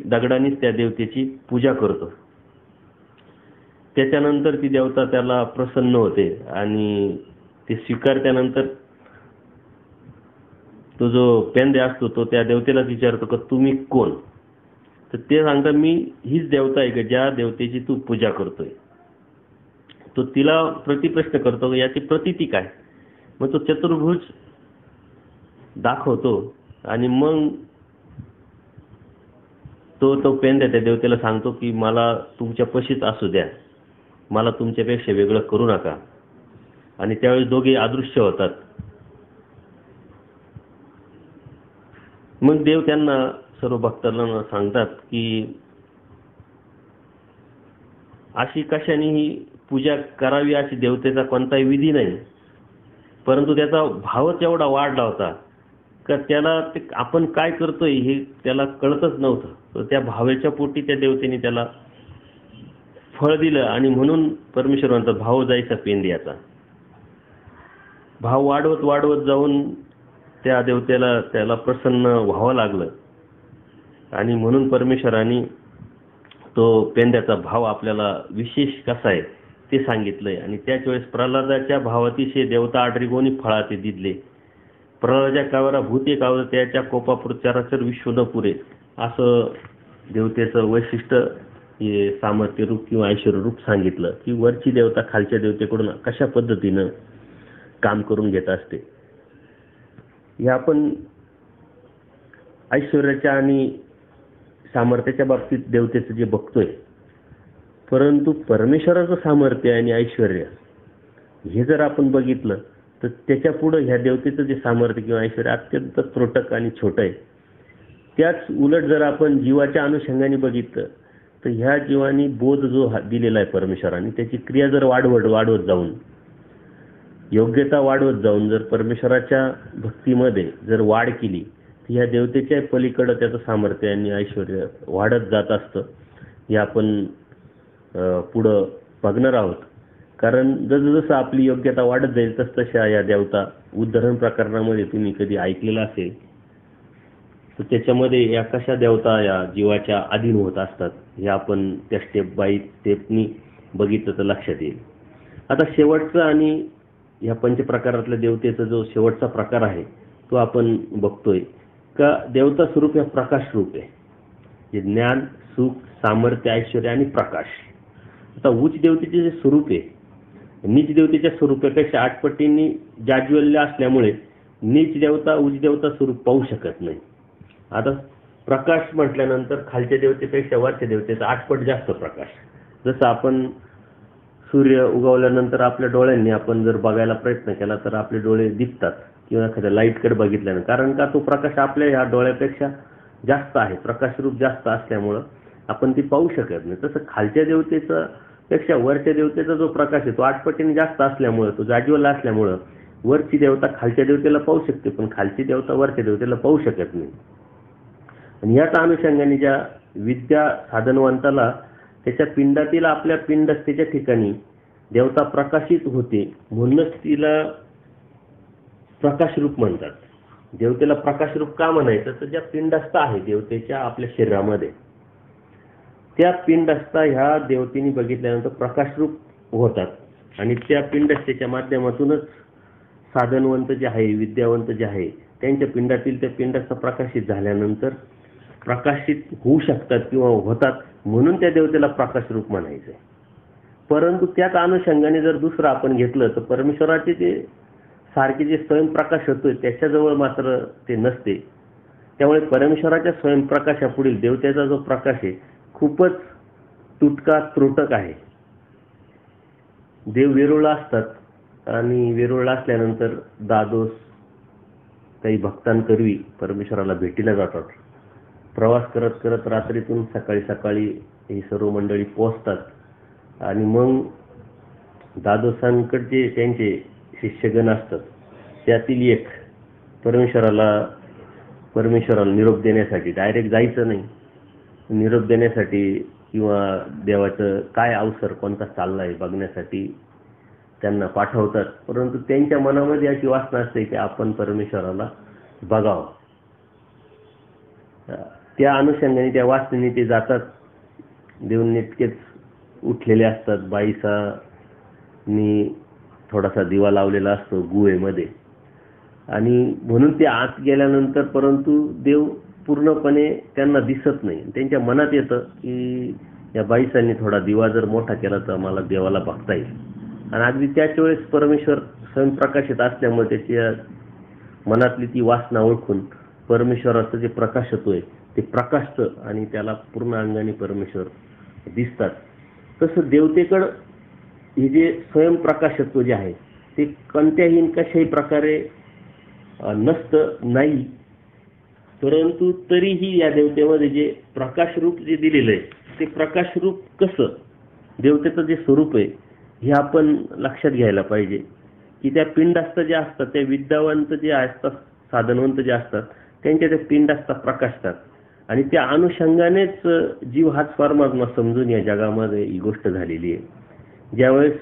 दगडानेच त्या देवतेची पूजा करतो. त्याच्यानंतर ती देवता त्याला प्रसन्न होते आणि ते स्वीकारल्यानंतर तो जो पेंद्या असतो तो त्या देवतेला विचारतो का तुम्ही कोण. तर ते सांगतात मी हीच देवता आहे का ज्या देवतेची तू पूजा करतोय. तो तिला प्रतिप्रश्न करतो याची प्रतीती काय. मग तो चतुर्भुज दाखवतो आणि मग तो पेंद्या त्या देवतेला सांगतो की मला तुमच्या पशीच असू द्या, मला तुमच्यापेक्षा वेगळं करू नका. आणि त्यावेळेस दोघे अदृश्य होतात. मग देव त्यांना सर्व भक्तांना सांगतात की अशी कशानेही पूजा करावी अशी देवतेचा कोणताही विधी नाही. परंतु त्याचा भावच एवढा वाढला होता का त्याला ते आपण काय करतोय हे त्याला कळतच नव्हतं. तर त्या भावाच्या पोटी त्या देवतेने त्याला फळ दिलं आणि म्हणून परमेश्वर म्हणतात भाव जायचा पेंद्याचा. भाव वाढवत वाढवत जाऊन त्या देवतेला त्याला प्रसन्न व्हावं लागलं आणि म्हणून परमेश्वराने तो पेंद्याचा भाव आपल्याला विशेष कसा आहे ते सांगितलंय. आणि त्याच वेळेस प्रल्हादाच्या भावातिशय देवता आडरी कोणी फळाचे दिदले, प्रल्हादाच्या कावरा भूते कावर त्याच्या कोपापूर चराचर विश्व न पुरे, असं देवतेचं वैशिष्ट्य हे सामर्थ्य रूप किंवा ऐश्वर्य रूप सांगितलं की वरची देवता खालच्या देवतेकडून कशा पद्धतीनं काम करून घेत असते. हे आपण ऐश्वर्याच्या आणि सामर्थ्याच्या बाबतीत देवतेचं जे बघतोय, परंतु परमेश्वराचं सामर्थ्य आणि ऐश्वर्य हे जर आपण बघितलं तर त्याच्या पुढे ह्या देवतेचं जे सामर्थ्य किंवा ऐश्वर्य अत्यंत त्रोटक आणि छोटं आहे. त्याच उलट जर आपण जीवाच्या अनुषंगाने बघितलं तर ह्या जीवानी बोध जो दिलेला आहे परमेश्वराने, त्याची क्रिया जर वाढवत जाऊन, योग्यता वाढवत जाऊन जर परमेश्वराच्या भक्तीमध्ये जर वाढ केली तर ह्या देवतेच्या पलीकडे त्याचं सामर्थ्य आणि ऐश्वर्य वाढत जात असतं. हे आपण पुढं बघणार आहोत. कारण जसं आपली योग्यता वाढत जाईल तशा या देवता, उद्धरण प्रकरणामध्ये तुम्ही कधी ऐकलेलं असेल तर त्याच्यामध्ये या कशा देवता या जीवाच्या अधीन होत असतात हे आपण त्या स्टेप बाय स्टेपनी बघितलं तर लक्षात येईल. आता शेवटचा आणि या पंचप्रकारातल्या देवतेचा जो शेवटचा प्रकार आहे तो आपण बघतोय का देवता स्वरूप या प्रकाश रूप आहे, जे ज्ञान, सुख, सामर्थ्य, ऐश्वर्य आणि प्रकाश. आता उच्च देवतेचे जे स्वरूप आहे नीच देवतेच्या स्वरूपापेक्षा 8 पटींनी जाज्वल्य असल्यामुळे नीच देवता उच्च देवता स्वरूप पाहू शकत नाही. आता प्रकाश म्हटल्यानंतर खालच्या देवतेपेक्षा वरच्या देवतेचा 8 पट जास्त प्रकाश. जसं आपण सूर्य उगवल्यानंतर आपल्या डोळ्यांनी आपण जर बघायला प्रयत्न केला तर आपले डोळे दिसतात किंवा एखाद्या लाईटकडे बघितल्यानं, कारण का तो प्रकाश आपल्या ह्या डोळ्यापेक्षा जास्त आहे, प्रकाशरूप जास्त असल्यामुळं आपण ती पाहू शकत नाही. तसं खालच्या देवतेचा पेक्षा वरच्या देवतेचा जो प्रकाश आहे तो 8 पटीने जास्त असल्यामुळं, तो जाज्वल्य असल्यामुळं वरची देवता खालच्या देवतेला पाहू शकते, पण खालची देवता वरच्या देवतेला पाहू शकत नाही. आणि याच अनुषंगाने ज्या विद्या साधनवंताला त्याच्या पिंडातील आपल्या पिंडस्थेच्या ठिकाणी देवता प्रकाशित होते, म्हणूनच तिला प्रकाशरूप म्हणतात. देवतेला प्रकाशरूप का म्हणायचं तर ज्या पिंडस्थ आहे देवतेच्या आपल्या शरीरामध्ये, त्या पिंडस्था ह्या देवतेने बघितल्यानंतर प्रकाशरूप होतात आणि त्या पिंडस्थेच्या माध्यमातूनच साधनवंत जे आहे, विद्यावंत जे आहे, त्यांच्या पिंडातील त्या पिंडस्थ प्रकाशित झाल्यानंतर प्रकाशित होऊ शकतात किंवा होतात, म्हणून त्या देवतेला प्रकाशरूप म्हणायचं. परंतु त्याच अनुषंगाने जर दुसरं आपण घेतलं तर परमेश्वराचे जे सारखे जे स्वयंप्रकाश होतोय त्याच्याजवळ मात्र ते नसते. त्यामुळे परमेश्वराच्या स्वयंप्रकाशापुढील देवतेचा जो प्रकाश आहे खूपच तुटका, त्रोटक आहे. देव वेरूळ असतात आणि वेरूळ असल्यानंतर दादोस काही भक्तांकरवी परमेश्वराला भेटीला जातात. प्रवास करत करत रात्रीतून सकाळी ही सर्व मंडळी पोहोचतात आणि मग दादोसांकडचे त्यांचे शिष्यगण असतात, त्यातील एक परमेश्वराला निरोप देण्यासाठी, डायरेक्ट जायचं नाही, निरोप देण्यासाठी किंवा देवाचं काय अवसर कोणता चाललाय बघण्यासाठी त्यांना पाठवतात. परंतु त्यांच्या मनामध्ये अशी वासना असते की आपण परमेश्वराला बघावं. त्या अनुषंगाने त्या वासनेने ते जातात. देव नेटकेच उठलेले असतात. बाईसानी थोडासा दिवा लावलेला असतो गुहेमध्ये आणि म्हणून ते आत गेल्यानंतर परंतु देव पूर्णपणे त्यांना दिसत नाही. त्यांच्या मनात येतं की या बाईसांनी थोडा दिवा जर मोठा केला तर मला देवाला बघता येईल. आणि अगदी त्याच वेळेस परमेश्वर स्वयंप्रकाशित असल्यामुळे त्याच्या मनातली ती वासना ओळखून परमेश्वराचं जे प्रकाशत्व ते प्रकाशतं आणि त्याला पूर्ण अंगाने परमेश्वर दिसतात. तसं देवतेकडं हे जे स्वयंप्रकाशत्व जे आहे ते कोणत्याही कशाही प्रकारे नसतं नाही, परंतु तरीही या देवतेमध्ये जे प्रकाशरूप जे दिलेलं आहे ते प्रकाशरूप कसं देवतेचं जे स्वरूप आहे हे आपण लक्षात घ्यायला पाहिजे की त्या पिंडस्थ जे असतात, त्या विद्यावंत जे असतात, साधनवंत जे असतात, त्यांच्या त्या पिंडस्थ प्रकाशतात आणि त्या अनुषंगानेच जीव हाच परमात्मा समजून या जगामध्ये ही गोष्ट झालेली आहे. ज्यावेळेस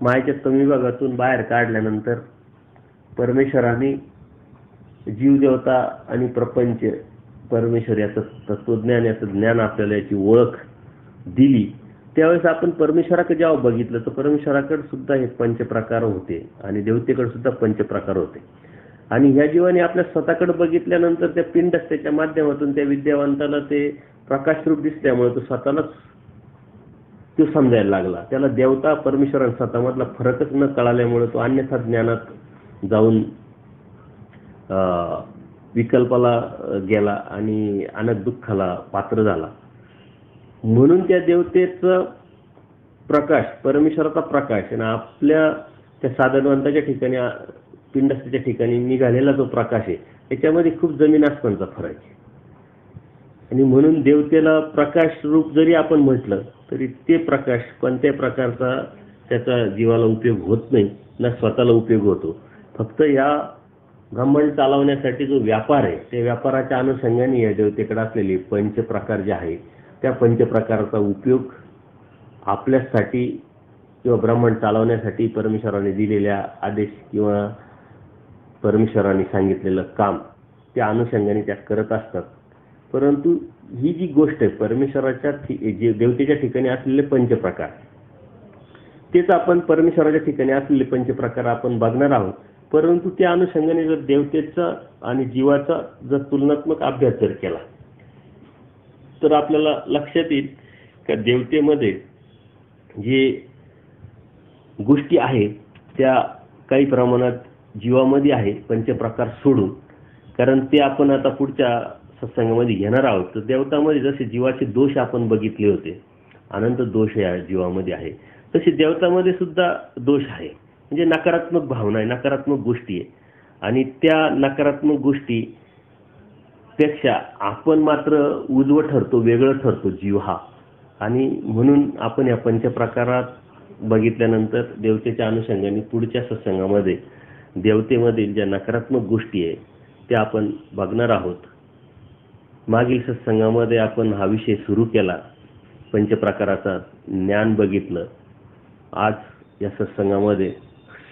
मायेच्या तमिभागातून बाहेर काढल्यानंतर परमेश्वराने जीवदेवता आणि प्रपंच, परमेश्वर याचं तत्वज्ञान, याचं ज्ञान, आपल्याला याची ओळख दिली, त्यावेळेस आपण परमेश्वराकडे जेव्हा बघितलं तर परमेश्वराकडे सुद्धा हे पंचप्रकार होते आणि देवतेकडे सुद्धा पंचप्रकार होते. आणि ह्या जीवाने आपल्या स्वतःकडे बघितल्यानंतर त्या पिंडस्थेच्या माध्यमातून त्या विद्यावंताला ते प्रकाशरूप दिसल्यामुळे तो स्वतःलाच तो समजायला लागला. त्याला देवता, परमेश्वर आणि स्वतःमधला फरकच न कळाल्यामुळे तो अन्यथा ज्ञानात जाऊन विकल्पाला गेला आणि अनेक दुःखाला पात्र झाला. म्हणून त्या देवतेचं प्रकाश, परमेश्वराचा प्रकाश आणि आपल्या त्या साधनवंताच्या ठिकाणी, पिंडस्थाच्या ठिकाणी निघालेला जो प्रकाश आहे त्याच्यामध्ये खूप जमीन आसमानचा फरक आहे. आणि म्हणून देवतेला प्रकाश रूप जरी आपण म्हटलं तरी ते प्रकाश कोणत्याही प्रकारचा त्याचा जीवाला उपयोग होत नाही, ना स्वतःला उपयोग होतो. फक्त या ब्रह्मांड चालवण्यासाठी जो व्यापार आहे त्या व्यापाराच्या अनुषंगाने या देवतेकडे असलेले पंचप्रकार जे आहे त्या पंचप्रकाराचा उपयोग आपल्यासाठी किंवा ब्रह्मांड चालवण्यासाठी परमेश्वराने दिलेल्या आदेश किंवा परमेश्वराने सांगितलेलं काम त्या अनुषंगाने त्या करत असतात. परंतु ही जी गोष्ट आहे परमेश्वराच्या देवतेच्या ठिकाणी असलेले पंचप्रकार, तेच आपण परमेश्वराच्या ठिकाणी असलेले पंचप्रकार आपण बघणार आहोत. परंतु त्या अनुषंगाने जर देवतेचा आणि जीवाचा जर तुलनात्मक अभ्यास जर केला तर आपल्याला लक्षात येईल की देवतेमध्ये जे गोष्टी आहेत त्या काही प्रमाणात जीवामध्ये आहे पंचप्रकार सोडून. कारण ते आपण आता पुढच्या सत्संगामध्ये घेणार आहोत. तर देवतामध्ये जसे जीवाचे दोष आपण बघितले होते, अनंत दोष या जीवामध्ये आहे, तसे देवतामध्ये सुद्धा दोष आहे. म्हणजे नकारात्मक भावना आहे, नकारात्मक गोष्टी आहे. आणि त्या नकारात्मक गोष्टी पेक्षा आपण मात्र उजवं ठरतो, वेगळं ठरतो जीव हा. आणि म्हणून आपण या पंचप्रकारात बघितल्यानंतर देवतेच्या अनुषंगाने पुढच्या सत्संगामध्ये देवतेमधील ज्या नकारात्मक गोष्टी आहे त्या आपण बघणार आहोत. मागील सत्संगामध्ये आपण हा विषय सुरू केला, पंचप्रकाराचा ज्ञान बघितलं. आज या सत्संगामध्ये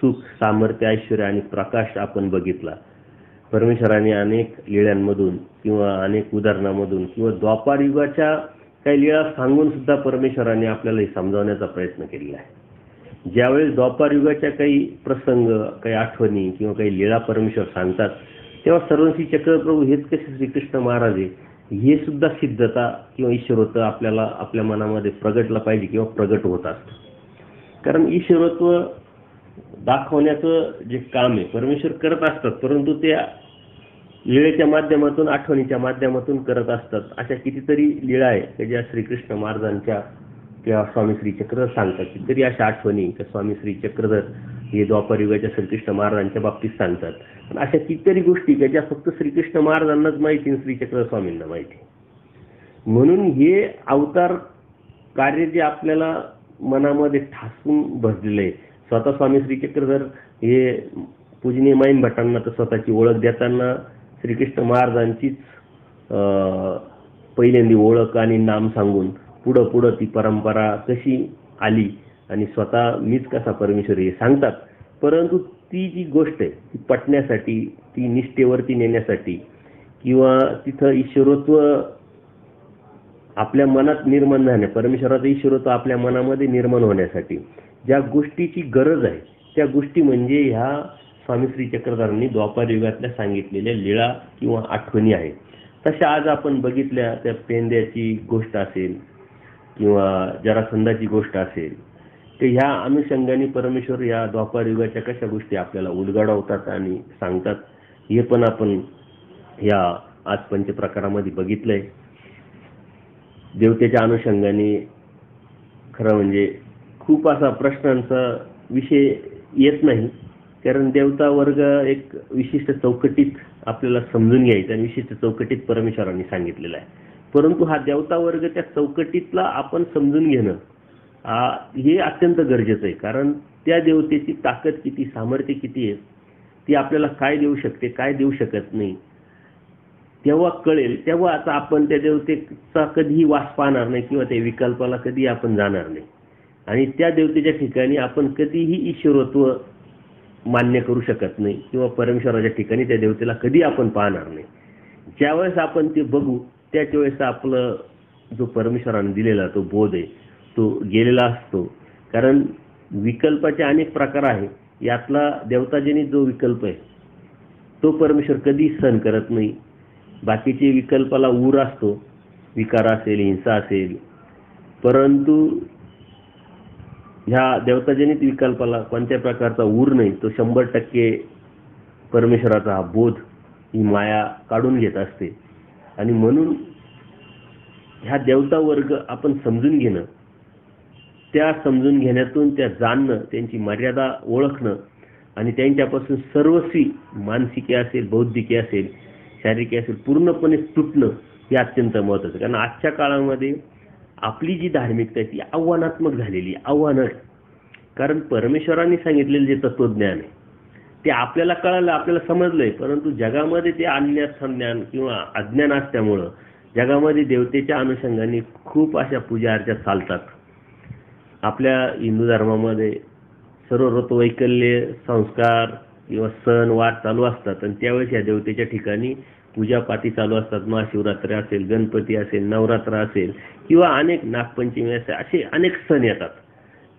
सुख, सामर्थ्य, ऐश्वर्य आणि प्रकाश आपण बघितला. परमेश्वराने अनेक लीळांमधून किंवा अनेक उदाहरणामधून किंवा द्वापार युगाच्या काही लीळा सांगून सुद्धा परमेश्वराने आपल्याला समजावण्याचा प्रयत्न केलेला आहे. ज्यावेळेस द्वापार युगाच्या काही प्रसंग, काही आठवणी किंवा काही लीळा परमेश्वर सांगतात तेव्हा सर्वश्री चक्रप्रभू हेच कसे श्रीकृष्ण महाराज हे सुद्धा सिद्धता किंवा ईश्वरत्व आपल्याला आपल्या मनामध्ये प्रगटलं पाहिजे किंवा प्रगट होत असतं. कारण ईश्वरत्व दाखवण्याचं जे काम आहे परमेश्वर करत असतात, परंतु त्या लीळेच्या माध्यमातून, आठवणीच्या माध्यमातून करत असतात. अशा कितीतरी लीळा आहे की ज्या श्रीकृष्ण महाराजांच्या किंवा स्वामी श्री चक्रधर सांगतात. कितीतरी अशा आठवणी की स्वामी श्री चक्रधर हे द्वापार युगाच्या श्रीकृष्ण महाराजांच्या बाबतीत सांगतात. पण अशा कितीतरी गोष्टी की ज्या फक्त श्रीकृष्ण महाराजांनाच माहिती, श्री चक्रधर स्वामींना माहिती. म्हणून हे अवतार कार्य जे आपल्याला मनामध्ये ठासून बसलेलं आहे. स्वतः स्वामी श्री चक्रधर हे पूजनीय माईन भटांना तर स्वतःची ओळख देताना श्रीकृष्ण महाराजांचीच पहिल्यांदी ओळख आणि नाम सांगून पुढं पुढं ती परंपरा कशी आली आणि स्वतः मीच कसा परमेश्वर हे सांगतात. परंतु ती जी गोष्ट आहे ती पटण्यासाठी, ती निष्ठेवरती नेण्यासाठी किंवा तिथं ईश्वरत्व आपल्या मनात निर्माण झाणे, परमेश्वराचं ईश्वरत्व आपल्या मनामध्ये निर्माण होण्यासाठी ज्या गोष्टीची गरज आहे त्या गोष्टी म्हणजे ह्या स्वामी श्री चक्रधरांनी द्वापार युगातल्या सांगितलेल्या लीळा किंवा आठवणी आहेत. तशा आज आपण बघितल्या त्या पेंद्याची गोष्ट असेल किंवा जरासंधाची गोष्ट असेल, तर ह्या अनुषंगाने परमेश्वर या द्वापार युगाच्या कशा गोष्टी आपल्याला उलगडवतात आणि सांगतात हे पण आपण या आज पंचप्रकारामध्ये बघितलंय. देवतेच्या अनुषंगाने खरं म्हणजे खूप असा प्रश्नांचा विषय येत नाही, कारण देवता वर्ग एक विशिष्ट चौकटीत आपल्याला समजून घ्यायचा आणि विशिष्ट चौकटीत परमेश्वरांनी सांगितलेला आहे. परंतु हा देवता वर्ग त्या चौकटीतला आपण समजून घेणं हे अत्यंत गरजेचं आहे. कारण त्या देवतेची ताकद किती, सामर्थ्य किती आहे, ती आपल्याला काय देऊ शकते, काय देऊ शकत नाही, तेव्हा कळेल. तेव्हा आता आपण त्या देवतेचा कधीही वास पाहणार नाही किंवा त्या विकल्पाला कधी आपण जाणार नाही. आणि त्या देवतेच्या ठिकाणी आपण कधीही ईश्वरत्व मान्य करू शकत नाही किंवा परमेश्वराच्या ठिकाणी त्या देवतेला कधी आपण पाहणार नाही. ज्यावेळेस आपण ते बघू त्याच वेळेस आपलं जो परमेश्वराने दिलेला तो बोध आहे तो गेलेला असतो. कारण विकल्पाचे अनेक प्रकार आहे, यातला देवताजनित जो विकल्प आहे तो परमेश्वर कधी सहन करत नाही. बाकीचे विकल्पाला ऊर असतो, विकार असेल, हिंसा असेल, परंतु ह्या देवताजनित विकल्पाला कोणत्या प्रकारचा ऊर नाही. तो 100% परमेश्वराचा हा बोध ही माया काढून घेत असते. आणि म्हणून ह्या देवता वर्ग आपण समजून घेणं, त्या समजून घेण्यातून त्या जाणणं, त्यांची मर्यादा ओळखणं आणि त्यांच्यापासून सर्वस्वी मानसिकी असेल, बौद्धिकी असेल, शारीरिक असेल पूर्णपणे तुटणं हे अत्यंत महत्त्वाचं. कारण आजच्या काळामध्ये आपली जी धार्मिकता आहे ती आव्हानात्मक झालेली, आव्हानं. कारण परमेश्वरांनी सांगितलेलं जे तत्वज्ञान आहे ते आपल्याला कळालं, आपल्याला समजलंय, परंतु जगामध्ये ते अन्यथा ज्ञान किंवा अज्ञान असल्यामुळं जगामध्ये देवतेच्या अनुषंगाने खूप अशा पूजा अर्चा चालतात. आपल्या हिंदू धर्मामध्ये सर्व ऋतुवैकल्य संस्कार किंवा सण वार चालू असतात आणि त्यावेळेस या देवतेच्या ठिकाणी पूजापाठी चालू असतात. महाशिवरात्री असेल, गणपती असेल, नवरात्र असेल किंवा अनेक नागपंचमी असेल, असे अनेक सण येतात.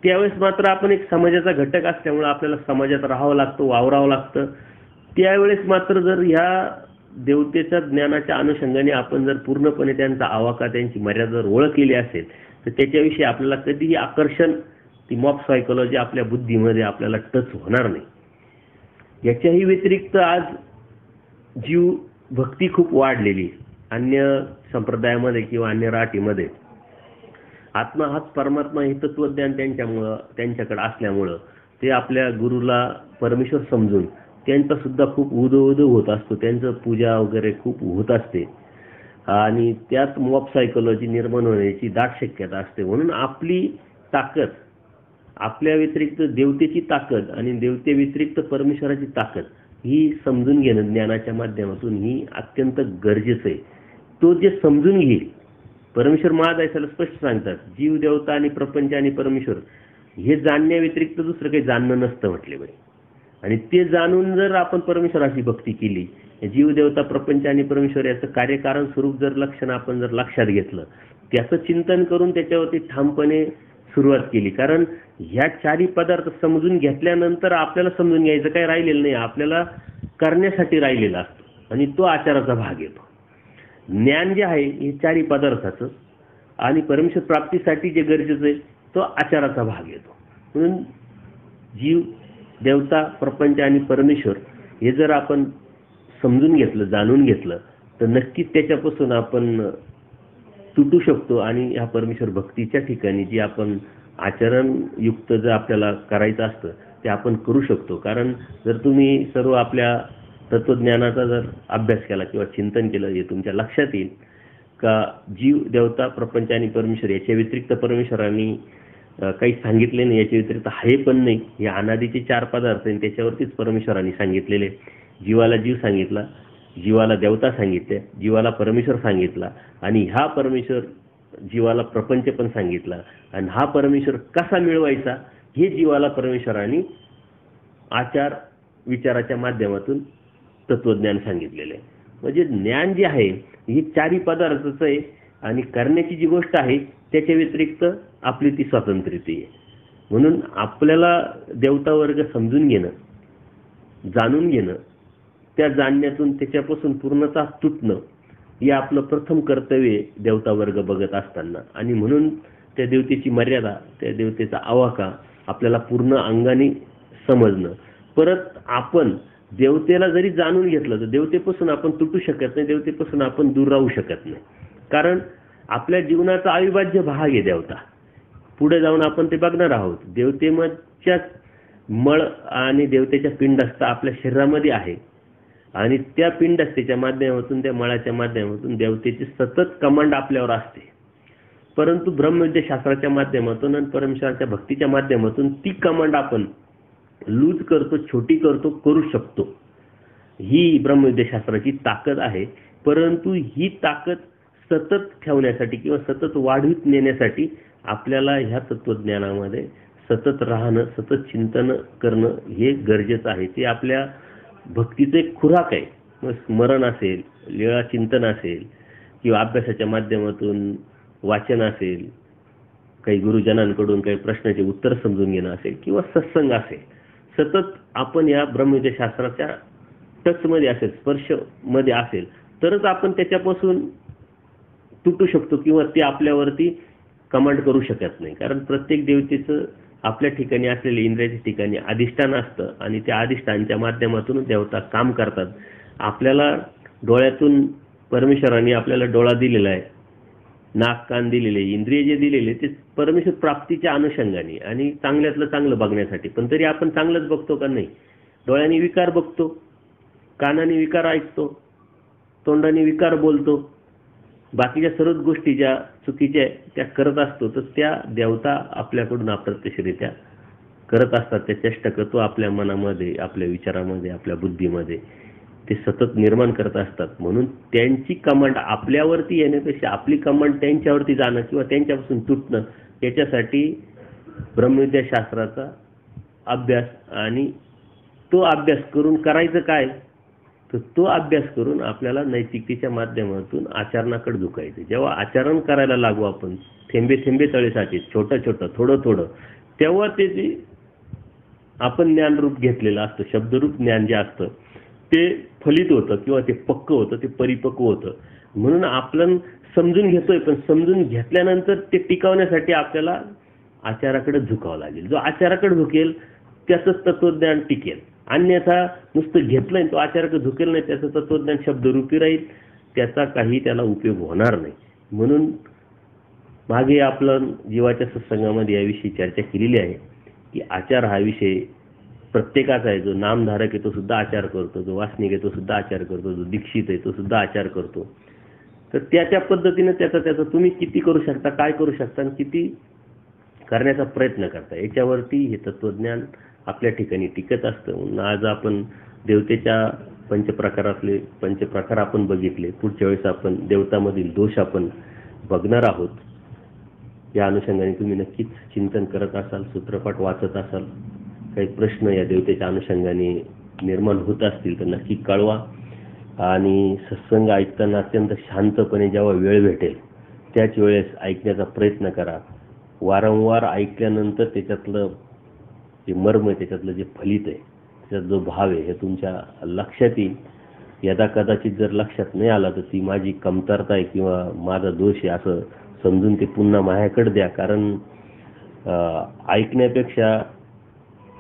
त्यावेळेस मात्र आपण एक समाजाचा घटक असल्यामुळे आपल्याला समाजात राहावं लागतं, वावरावं लागतं. त्यावेळेस मात्र जर ह्या देवतेच्या ज्ञानाच्या अनुषंगाने आपण जर पूर्णपणे त्यांचा आवाका, त्यांची मर्यादा जर ओळखलेली असेल तर त्याच्याविषयी आपल्याला कधीही आकर्षण, ती मॉब सायकोलॉजी आपल्या बुद्धीमध्ये आपल्याला टच होणार नाही. याच्याही व्यतिरिक्त आज जीव भक्ती खूप वाढलेली. अन्य संप्रदायामध्ये किंवा अन्य राटीमध्ये आत्मा हाच परमात्मा हे तत्वज्ञान त्यांच्याकडे असल्यामुळं ते आपल्या गुरुला परमेश्वर समजून त्यांचा सुद्धा खूप उदो होत असतो, त्यांचं पूजा वगैरे खूप होत असते आणि त्यात मॉब सायकोलॉजी निर्माण होण्याची दाट शक्यता असते. म्हणून आपली ताकद, आपल्या व्यतिरिक्त देवतेची ताकद आणि देवते व्यतिरिक्त परमेश्वराची ताकद ही समजून घेणं ज्ञानाच्या माध्यमातून ही अत्यंत गरजेचं आहे. तो जे समजून घेईल, परमेश्वर महादायसाला स्पष्ट सांगतात, जीव देवता आणि प्रपंच आणि परमेश्वर हे जाणण्या व्यतिरिक्त दुसरं काही जाणणं नसतं म्हटले बाई. आणि ते जाणून जर आपण परमेश्वराची भक्ती केली, जीव देवता प्रपंच आणि परमेश्वर याचं कार्यकारण स्वरूप जर लक्षण आपण जर लक्षात घेतलं, त्याचं चिंतन करून त्याच्यावरती ठामपणे सुरुवात केली. कारण ह्या चारही पदार्थ समजून घेतल्यानंतर आपल्याला समजून घ्यायचं काही राहिलेलं नाही, आपल्याला करण्यासाठी राहिलेलं असतं आणि तो आचाराचा भाग येतो. ज्ञान जे आहे हे चारही पदार्थाचं आणि परमेश्वर प्राप्तीसाठी जे गरजेचं आहे तो आचाराचा भाग येतो. म्हणून जीव देवता प्रपंच आणि परमेश्वर हे जर आपण समजून घेतलं, जाणून घेतलं तर नक्कीच त्याच्यापासून आपण तुटू शकतो आणि ह्या परमेश्वर भक्तीच्या ठिकाणी जी आपण आचरणयुक्त जर आपल्याला करायचं असतं ते आपण करू शकतो. कारण जर तुम्ही सर्व आपल्या तत्वज्ञानाचा जर अभ्यास केला किंवा चिंतन केलं, हे तुमच्या लक्षात येईल का जीव देवता प्रपंच आणि परमेश्वर याच्या व्यतिरिक्त परमेश्वरांनी काही सांगितले नाही, याच्या व्यतिरिक्त आहे पण नाही. हे अनादीचे चार पदार्थ आणि त्याच्यावरतीच परमेश्वरांनी सांगितलेले. जीवाला जीव सांगितला, जीवाला देवता सांगितले, जीवाला परमेश्वर सांगितला आणि हा परमेश्वर जीवाला प्रपंच पण सांगितला. आणि हा परमेश्वर कसा मिळवायचा हे जीवाला परमेश्वरांनी आचार विचाराच्या माध्यमातून तत्वज्ञान सांगितलेलं आहे. म्हणजे ज्ञान जे आहे हे चारही पदार्थाचं आहे आणि करण्याची जी गोष्ट आहे त्याच्या व्यतिरिक्त आपली ती स्वातंत्र्यता आहे. म्हणून आपल्याला देवता वर्ग समजून घेणं, जाणून घेणं, त्या जाणण्यातून त्याच्यापासून पूर्णतः तुटणं हे आपलं प्रथम कर्तव्य देवता वर्ग बघत असताना. आणि म्हणून त्या देवतेची मर्यादा, त्या देवतेचा आवाका आपल्याला पूर्ण अंगाने समजणं. परत आपण देवतेला जरी जाणून घेतलं तर देवतेपासून आपण तुटू शकत नाही, देवतेपासून आपण दूर राहू शकत नाही. कारण आपल्या जीवनाचा अविभाज्य भाग आहे देवता. पुढे जाऊन आपण ते बघणार आहोत. देवतेच्या मळ आणि देवतेच्या पिंडस्था आपल्या शरीरामध्ये आहे आणि त्या पिंडस्थेच्या माध्यमातून, त्या मळाच्या माध्यमातून देवतेची सतत कमांड आपल्यावर असते. परंतु ब्रह्मविद्याशास्त्राच्या माध्यमातून आणि परमेश्वराच्या भक्तीच्या माध्यमातून ती कमांड आपण लूज करतो, छोटी करतो, करू शकतो. ही ब्रह्मविद्याशास्त्राची ताकद आहे. परंतु ही ताकद सतत ठेवण्यासाठी किंवा सतत वाढीत नेण्यासाठी आपल्याला ह्या तत्वज्ञानामध्ये सतत राहणं, सतत चिंतन करणं हे गरजेचं आहे. ते आपल्या भक्तीचं एक खुराक आहे. मग स्मरण असेल, लीळा चिंतन असेल किंवा अभ्यासाच्या माध्यमातून वाचन असेल, काही गुरुजनांकडून काही प्रश्नाचे उत्तर समजून घेणं असेल किंवा सत्संग असेल, सतत आपण या ब्रह्मविद्याशास्त्राच्या टचमध्ये असेल, स्पर्शमध्ये असेल तरच आपण त्याच्यापासून तुटू शकतो किंवा ते आपल्यावरती कमांड करू शकत नाही. कारण प्रत्येक देवतेचं आपल्या ठिकाणी असलेले इंद्रियाच्या ठिकाणी अधिष्ठान असतं आणि त्या अधिष्ठानाच्या माध्यमातून देवता काम करतात आपल्याला डोळ्यातून परमेश्वराने आपल्याला डोळा दिलेला आहे, नाक कान दिलेले, इंद्रिय जे दिलेले ते परमेश्वर प्राप्तीच्या अनुषंगाने आणि चांगल्यातलं चांगलं बघण्यासाठी. पण तरी आपण चांगलंच बघतो का? नाही. डोळ्यांनी विकार बघतो, कानाने विकार ऐकतो, तोंडाने विकार बोलतो, बाकीच्या सर्वच गोष्टी ज्या चुकीच्या त्या करत असतो. तर त्या देवता आपल्याकडून अप्रत्यक्षरित्या करत असतात. त्या चेष्टा करतो आपल्या मनामध्ये, आपल्या विचारामध्ये, आपल्या बुद्धीमध्ये ते सतत निर्माण करत असतात. म्हणून त्यांची कमांड आपल्यावरती येण्यापेक्षा आपली कमांड त्यांच्यावरती जाणं किंवा त्यांच्यापासून तुटणं, याच्यासाठी ब्रह्मविद्याशास्त्राचा अभ्यास आणि तो अभ्यास करून करायचं काय? तर तो अभ्यास करून आपल्याला नैतिकतेच्या माध्यमातून आचरणाकडे झुकायचं. जेव्हा आचरण करायला लागू आपण, थेंबे थेंबे तळे साचे, छोटं छोटं थोडं थोडं, तेव्हा ते जे आपण ज्ञानरूप घेतलेलं असतं, शब्दरूप ज्ञान जे असतं ते फलित होतं किंवा ते पक्क होतं, ते परिपक्व होतं. म्हणून आपण समजून घेतोय, पण समजून घेतल्यानंतर ते टिकवण्यासाठी आपल्याला आचाराकडे झुकावं लागेल. जो आचाराकडे झुकेल त्याचंच तत्वज्ञान टिकेल. अन्यथा नुसतं घेतलंय तो आचाराकडे झुकेल नाही, त्याचं तत्वज्ञान शब्दरूपी राहील, त्याचा काही त्याला उपयोग होणार नाही. म्हणून मागे आपलं जीवाच्या सत्संगामध्ये याविषयी चर्चा केलेली आहे की आचार हा विषय प्रत्येकाचा आहे. जो नामधारक आहे तो सुद्धा आचार करतो, जो वासनिक आहे तो सुद्धा आचार करतो, जो दीक्षित आहे तो सुद्धा आचार करतो. तर त्या पद्धतीने त्याचा तुम्ही किती करू शकता, काय करू शकता आणि किती करण्याचा प्रयत्न करता, याच्यावरती हे तत्वज्ञान आपल्या ठिकाणी टिकत असतं. म्हणून आज आपण देवतेच्या पंचप्रकार आपण बघितले. पुढच्या वेळेस आपण देवतामधील दोष आपण बघणार आहोत. या अनुषंगाने तुम्ही नक्कीच चिंतन करत असाल, सूत्रपाठ वाचत असाल, काही प्रश्न या देवतेच्या अनुषंगाने निर्माण होत असतील तर नक्की कळवा. आणि सत्संग ऐकताना अत्यंत शांतपणे जेव्हा वेळ भेटेल त्याच वेळेस ऐकण्याचा प्रयत्न करा. वारंवार ऐकल्यानंतर त्याच्यातलं जे मर्म आहे, त्याच्यातलं जे फलित आहे, त्याच्यात जो भाव आहे हे तुमच्या लक्षात येईल. यदा कदाचित जर लक्षात नाही आला तर ती माझी कमतरता आहे किंवा माझा दोष आहे असं समजून ते पुन्हा माझ्याकडे द्या. कारण ऐकण्यापेक्षा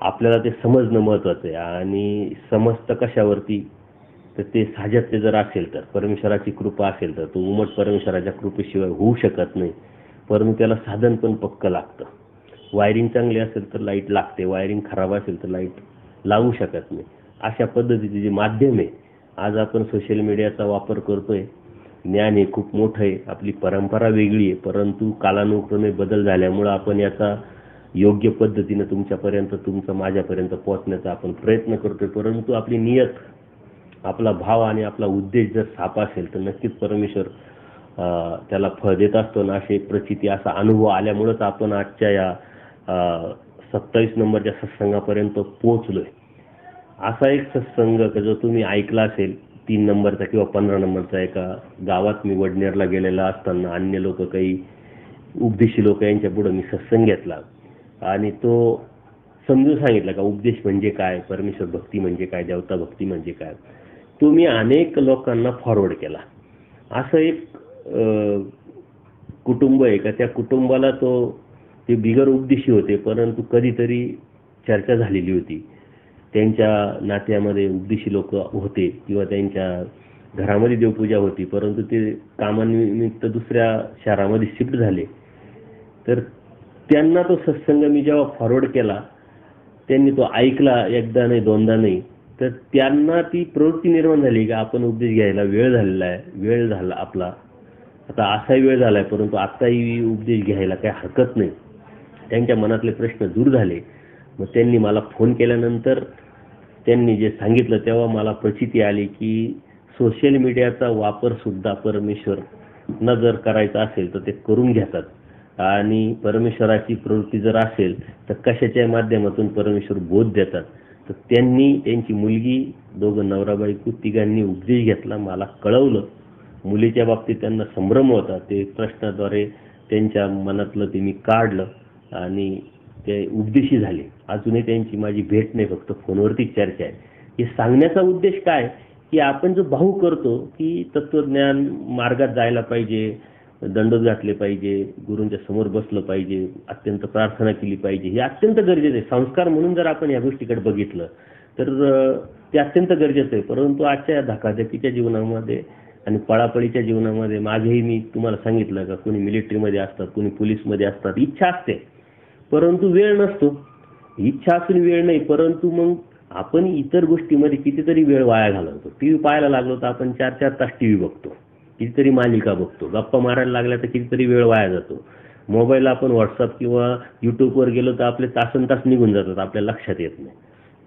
आपल्याला ते समजणं महत्वाचं आहे. आणि समजतं कशावरती? तर ते साहचर्य जर असेल तर, परमेश्वराची कृपा असेल तर, तो उमट परमेश्वराच्या कृपेशिवाय होऊ शकत नाही. परंतु त्याला साधन पण पक्क लागतं. वायरिंग चांगली असेल तर लाईट लागते, वायरिंग खराब असेल तर लाईट लावू शकत नाही. अशा पद्धतीचे जे माध्यम आहे, आज आपण सोशल मीडियाचा वापर करतोय, ज्ञान हे खूप मोठं आहे, आपली परंपरा वेगळी आहे, परंतु कालानुक्रमे बदल झाल्यामुळं आपण याचा योग्य पद्धतीने तुमच्यापर्यंत, माझ्यापर्यंत पोहोचण्याचा आपण प्रयत्न करतोय. परंतु आपली नियत, आपला भाव आणि आपला उद्देश जर साफ असेल तर नक्कीच परमेश्वर त्याला फळ देत असतो. ना अशी प्रचिती, असा अनुभव आल्यामुळेच आपण आजच्या या 27 नंबरच्या सत्संगापर्यंत पोहोचलोय. असा एक सत्संग जो तुम्ही ऐकला असेल 3 नंबरचा किंवा 15 नंबरचा, एका गावात मी वडनेरला गेलेला असताना अन्य लोक, काही उपदेशी लोक यांच्या पुढे मी सत्संग घेतला आणि तो समजून सांगितला का उपदेश म्हणजे काय, परमेश्वर भक्ती म्हणजे काय, देवता भक्ती म्हणजे काय. तो मी अनेक लोकांना फॉरवर्ड केला. असं एक कुटुंब आहे का त्या कुटुंबाला ते बिगर उपदेशी होते, परंतु कधीतरी चर्चा झालेली होती. त्यांच्या नात्यामध्ये उपदेशी लोक होते किंवा त्यांच्या घरामध्ये देवपूजा होती, परंतु ते कामानिमित्त दुसऱ्या शहरामध्ये शिफ्ट झाले. तर त्यांना तो सत्संग मी जेव्हा फॉरवर्ड केला, त्यांनी तो ऐकला, एकदा नाही दोनदा नाही, तर त्यांना ती प्रवृत्ती निर्माण झाली की आपण उपदेश घ्यायला वेळ झालेला आहे, वेळ झाला आपला, आता असाही वेळ झालाय, परंतु आत्ताही उपदेश घ्यायला काही हरकत नाही. त्यांच्या मनातले प्रश्न दूर झाले. मग त्यांनी मला फोन केल्यानंतर त्यांनी जे सांगितलं तेव्हा मला प्रचिती आली की सोशल मीडियाचा वापर सुद्धा परमेश्वर न जर करायचा असेल तर ते करून घेतात. आणि परमेश्वराची प्रवृत्ती जर असेल तर कशाच्या माध्यमातून परमेश्वर बोध देतात. तर त्यांनी, त्यांची मुलगी, दोघं नवरा बायको तिघांनी उपदेश घेतला, मला कळवलं. मुलीच्या बाबतीत त्यांना संभ्रम होता, ते प्रश्नाद्वारे त्यांच्या मनातलं ते मी काढलं आणि ते उपदेशी झाले. अजूनही त्यांची माझी भेट नाही, फक्त फोनवरती चर्चा आहे. हे सांगण्याचा उद्देश काय की आपण जो भाऊ करतो की तत्वज्ञान मार्गात जायला पाहिजे, दंडोत घातले पाहिजे, गुरूंच्या समोर बसलं पाहिजे, अत्यंत प्रार्थना केली पाहिजे, हे अत्यंत गरजेचं आहे. संस्कार म्हणून जर आपण या गोष्टीकडे बघितलं तर ते अत्यंत गरजेचं आहे. परंतु आजच्या धकाधकीच्या जीवनामध्ये आणि पळापळीच्या जीवनामध्ये माझेही मी तुम्हाला सांगितलं का कोणी मिलिटरीमध्ये असतात, कोणी पोलीसमध्ये असतात, इच्छा असते परंतु वेळ नसतो. इच्छा असून वेळ नाही, परंतु मग आपण इतर गोष्टीमध्ये कितीतरी वेळ वाया घालवतो. टीव्ही पाहायला लागलो तर आपण 4-4 तास टीव्ही बघतो, कितीतरी मालिका बघतो, गप्पा मारायला लागल्या तर कितीतरी वेळ वाया जातो. मोबाईल आपण व्हॉट्सअप किंवा युट्यूबवर गेलो तर आपले तासनतास निघून जातात, आपल्या लक्षात येत नाही.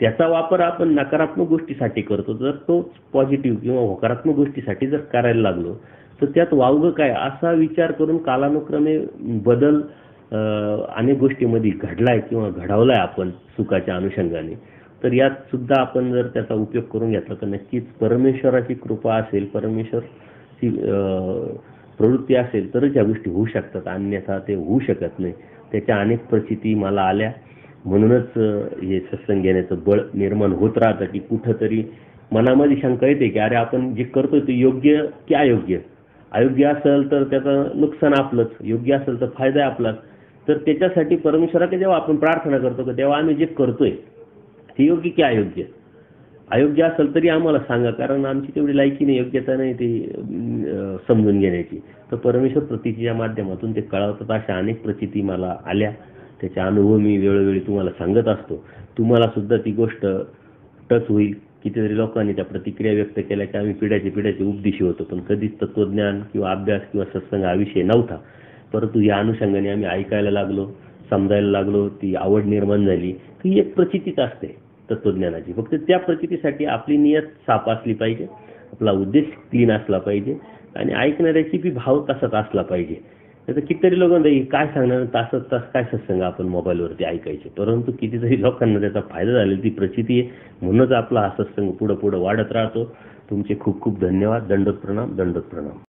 त्याचा वापर आपण नकारात्मक गोष्टीसाठी करतो. जर तो पॉझिटिव्ह किंवा होकारात्मक गोष्टीसाठी जर करायला लागलो तर त्यात वावगं काय असा विचार करून कालानुक्रमे बदल अनेक गोष्टीमध्ये घडलाय किंवा घडवलाय आपण सुखाच्या अनुषंगाने. तर यात सुद्धा आपण जर त्याचा उपयोग करून घेतला तर नक्कीच परमेश्वराची कृपा असेल, परमेश्वरची प्रवृत्ती असेल तरच या गोष्टी होऊ शकतात, अन्यथा ते होऊ शकत नाही. त्याच्या अनेक परिस्थिती मला आल्या. म्हणूनच हे सत्संग घेण्याचं बळ निर्माण होत राहतं की कुठंतरी मनामध्ये शंका येते की अरे आपण जे करतोय ते योग्य की अयोग्य. अयोग्य असेल तर त्याचं नुकसान आपलंच, योग्य असेल तर फायदा आपलाच. तर त्याच्यासाठी परमेश्वराकडे जेव्हा आपण प्रार्थना करतो की तेव्हा आम्ही जे करतोय ते योग्य की अयोग्य. अयोग्य असेल तरी आम्हाला सांगा, कारण आमची तेवढी लायकी नाही, योग्यता नाही ती समजून घेण्याची. तर परमेश्वर प्रतीच्या माध्यमातून ते कळवतात. अशा अनेक प्रचिती मला आल्या, त्याचे अनुभव मी वेळोवेळी तुम्हाला सांगत असतो. तुम्हाला सुद्धा ती गोष्ट टच होईल. कितीतरी लोकांनी त्या प्रतिक्रिया व्यक्त केल्या की आम्ही पिढ्याचे उपदेशी होतो, पण कधीच तत्वज्ञान किंवा अभ्यास किंवा सत्संग हा विषय नव्हता. परंतु या अनुषंगाने आम्ही ऐकायला लागलो, समजायला लागलो, ती आवड निर्माण झाली. ही एक प्रचितीच असते तत्वज्ञानाची. फक्त त्या प्रचितीसाठी आपली नियत साफ असली पाहिजे, आपला उद्देश क्लीन असला पाहिजे आणि ऐकणाऱ्याची बी भाव तसाच असला पाहिजे. तर कितीतरी लोकांना काय सांगणार, तास काय सत्संग आपण मोबाईलवरती ऐकायचे. परंतु कितीतरी लोकांना त्याचा फायदा झालेला ती प्रचिती आहे. म्हणूनच आपला हा सत्संग पुढे वाढत राहतो. तुमचे खूप खूप धन्यवाद. दंडोत प्रणाम.